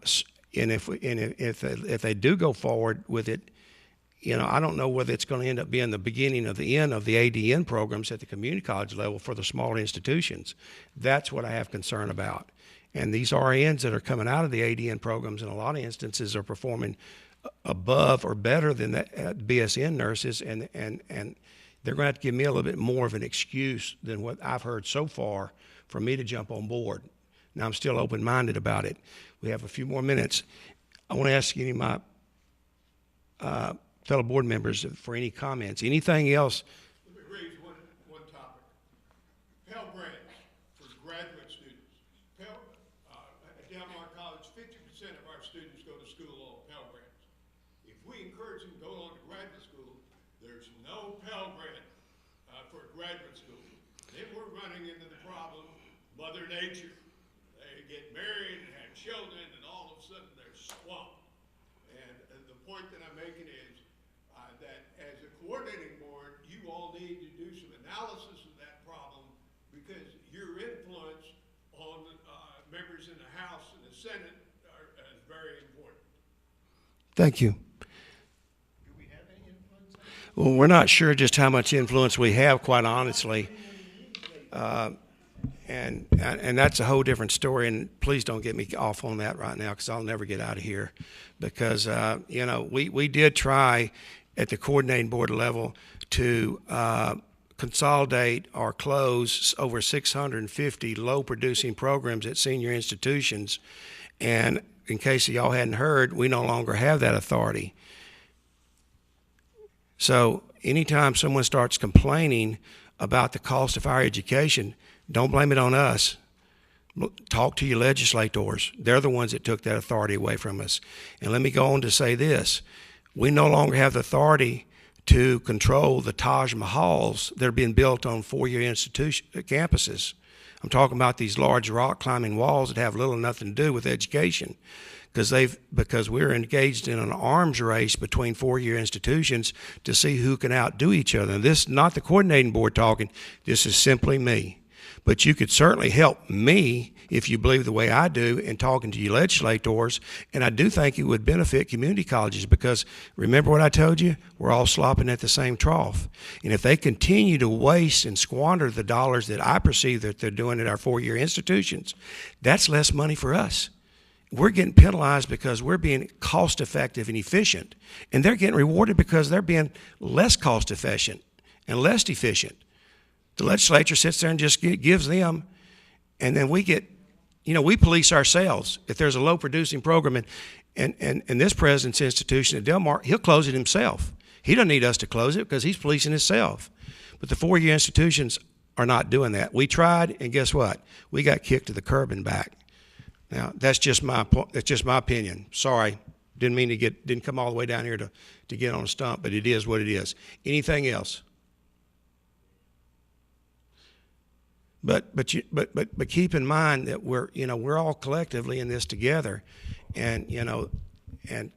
if they do go forward with it, you know, I don't know whether it's going to end up being the beginning of the end of the ADN programs at the community college level for the smaller institutions. That's what I have concern about. And these RNs that are coming out of the ADN programs in a lot of instances are performing above or better than the BSN nurses, and they're going to have to give me a little bit more of an excuse than what I've heard so far for me to jump on board. Now, I'm still open-minded about it. We have a few more minutes. I want to ask any of my fellow board members for any comments. Anything else? Let me raise one topic. Pell Grants for graduate students. At Delmar College, 50% of our students go to school on Pell Grants. If we encourage them to go on to graduate school, there's no Pell Grant for graduate school. Then we're running into the problem, Mother Nature. They get married and have children, and all of a sudden they're swamped. And the point that I'm making is that as a coordinating board, you all need to do some analysis of that problem because your influence on members in the House and the Senate is very important. Thank you. Do we have any influence? Well, we're not sure just how much influence we have, quite honestly. And that's a whole different story, and please don't get me off on that right now because I'll never get out of here because, you know, we did try at the coordinating board level to consolidate or close over 650 low-producing programs at senior institutions, and in case y'all hadn't heard, we no longer have that authority. So anytime someone starts complaining about the cost of higher education, don't blame it on us. Talk to your legislators. They're the ones that took that authority away from us. And let me go on to say this. We no longer have the authority to control the Taj Mahals that are being built on four-year institution campuses. I'm talking about these large rock climbing walls that have little or nothing to do with education because we're engaged in an arms race between four-year institutions to see who can outdo each other. And this is not the coordinating board talking. This is simply me. But you could certainly help me if you believe the way I do in talking to your legislators, and I do think it would benefit community colleges because remember what I told you? We're all slopping at the same trough. And if they continue to waste and squander the dollars that I perceive that they're doing at our four-year institutions, that's less money for us. we're getting penalized because we're being cost effective and efficient, and they're getting rewarded because they're being less cost efficient and less efficient. The legislature sits there and just gives them, and then we get, we police ourselves. If there's a low producing program and this president's institution at Del Mar, he'll close it himself. He doesn't need us to close it because he's policing himself. But the four-year institutions are not doing that. We tried, and guess what? We got kicked to the curb and back. Now, that's just my opinion. Sorry, didn't come all the way down here to get on a stump, but it is what it is. Anything else? But keep in mind that we're all collectively in this together, and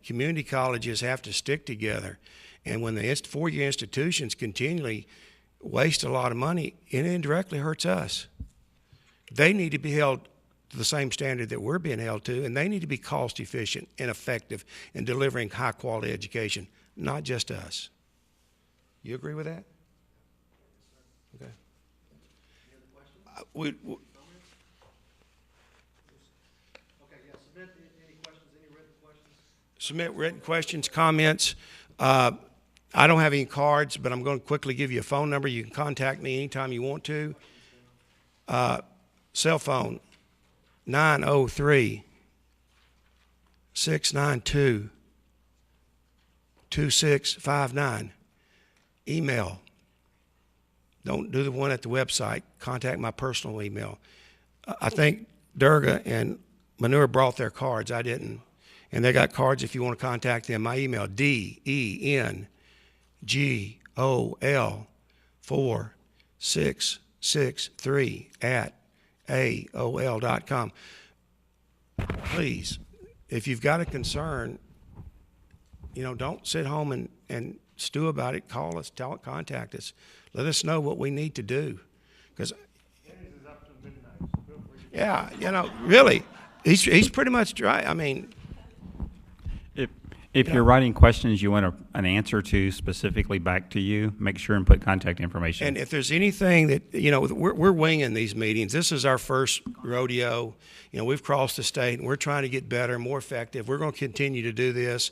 community colleges have to stick together. And when the four-year institutions continually waste a lot of money, it indirectly hurts us. They need to be held to the same standard that we're being held to, and they need to be cost efficient and effective in delivering high quality education, not just us. You agree with that? Okay. Okay, yeah, submit any questions, any written questions? Submit written questions, comments. I don't have any cards, but I'm going to quickly give you a phone number. You can contact me anytime you want to. Cell phone, 903-692-2659. Email. Don't do the one at the website. Contact my personal email. I think Durga and Manure brought their cards. I didn't. And they got cards if you want to contact them. My email, dengol4663@AOL.com. Please, if you've got a concern, don't sit home and stew about it. Call us, contact us. Let us know what we need to do. Because, yeah, really, he's pretty much dry. I mean, if you're writing questions you want an answer to specifically back to you, make sure and put contact information. And if there's anything that, we're winging these meetings. This is our first rodeo. We've crossed the state, and we're trying to get better, more effective. We're going to continue to do this.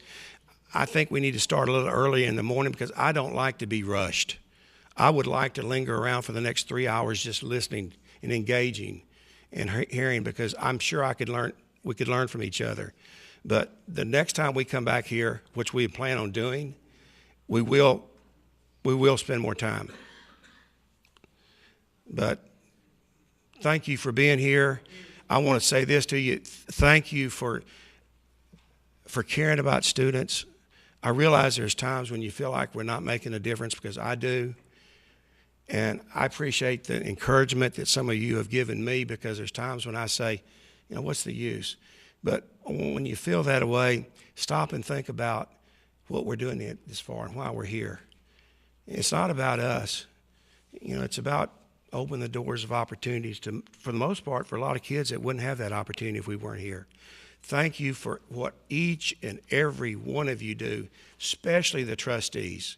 I think we need to start a little early in the morning because I don't like to be rushed. I would like to linger around for the next 3 hours just listening and engaging and hearing, because I'm sure we could learn from each other. But the next time we come back here, which we plan on doing, we will spend more time. But thank you for being here. I want to say this to you. Thank you for caring about students. I realize there's times when you feel like we're not making a difference, because I do. And I appreciate the encouragement that some of you have given me, because there's times when I say, what's the use? But when you feel that way, stop and think about what we're doing this for and why we're here. It's not about us. It's about opening the doors of opportunities for the most part, for a lot of kids that wouldn't have that opportunity if we weren't here. Thank you for what each and every one of you do, especially the trustees.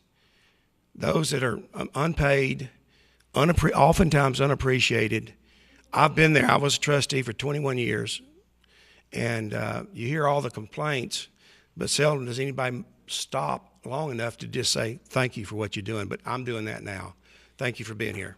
Those that are unpaid, oftentimes unappreciated. I've been there. I was a trustee for 21 years. And you hear all the complaints, but seldom does anybody stop long enough to just say, thank you for what you're doing. But I'm doing that now. Thank you for being here.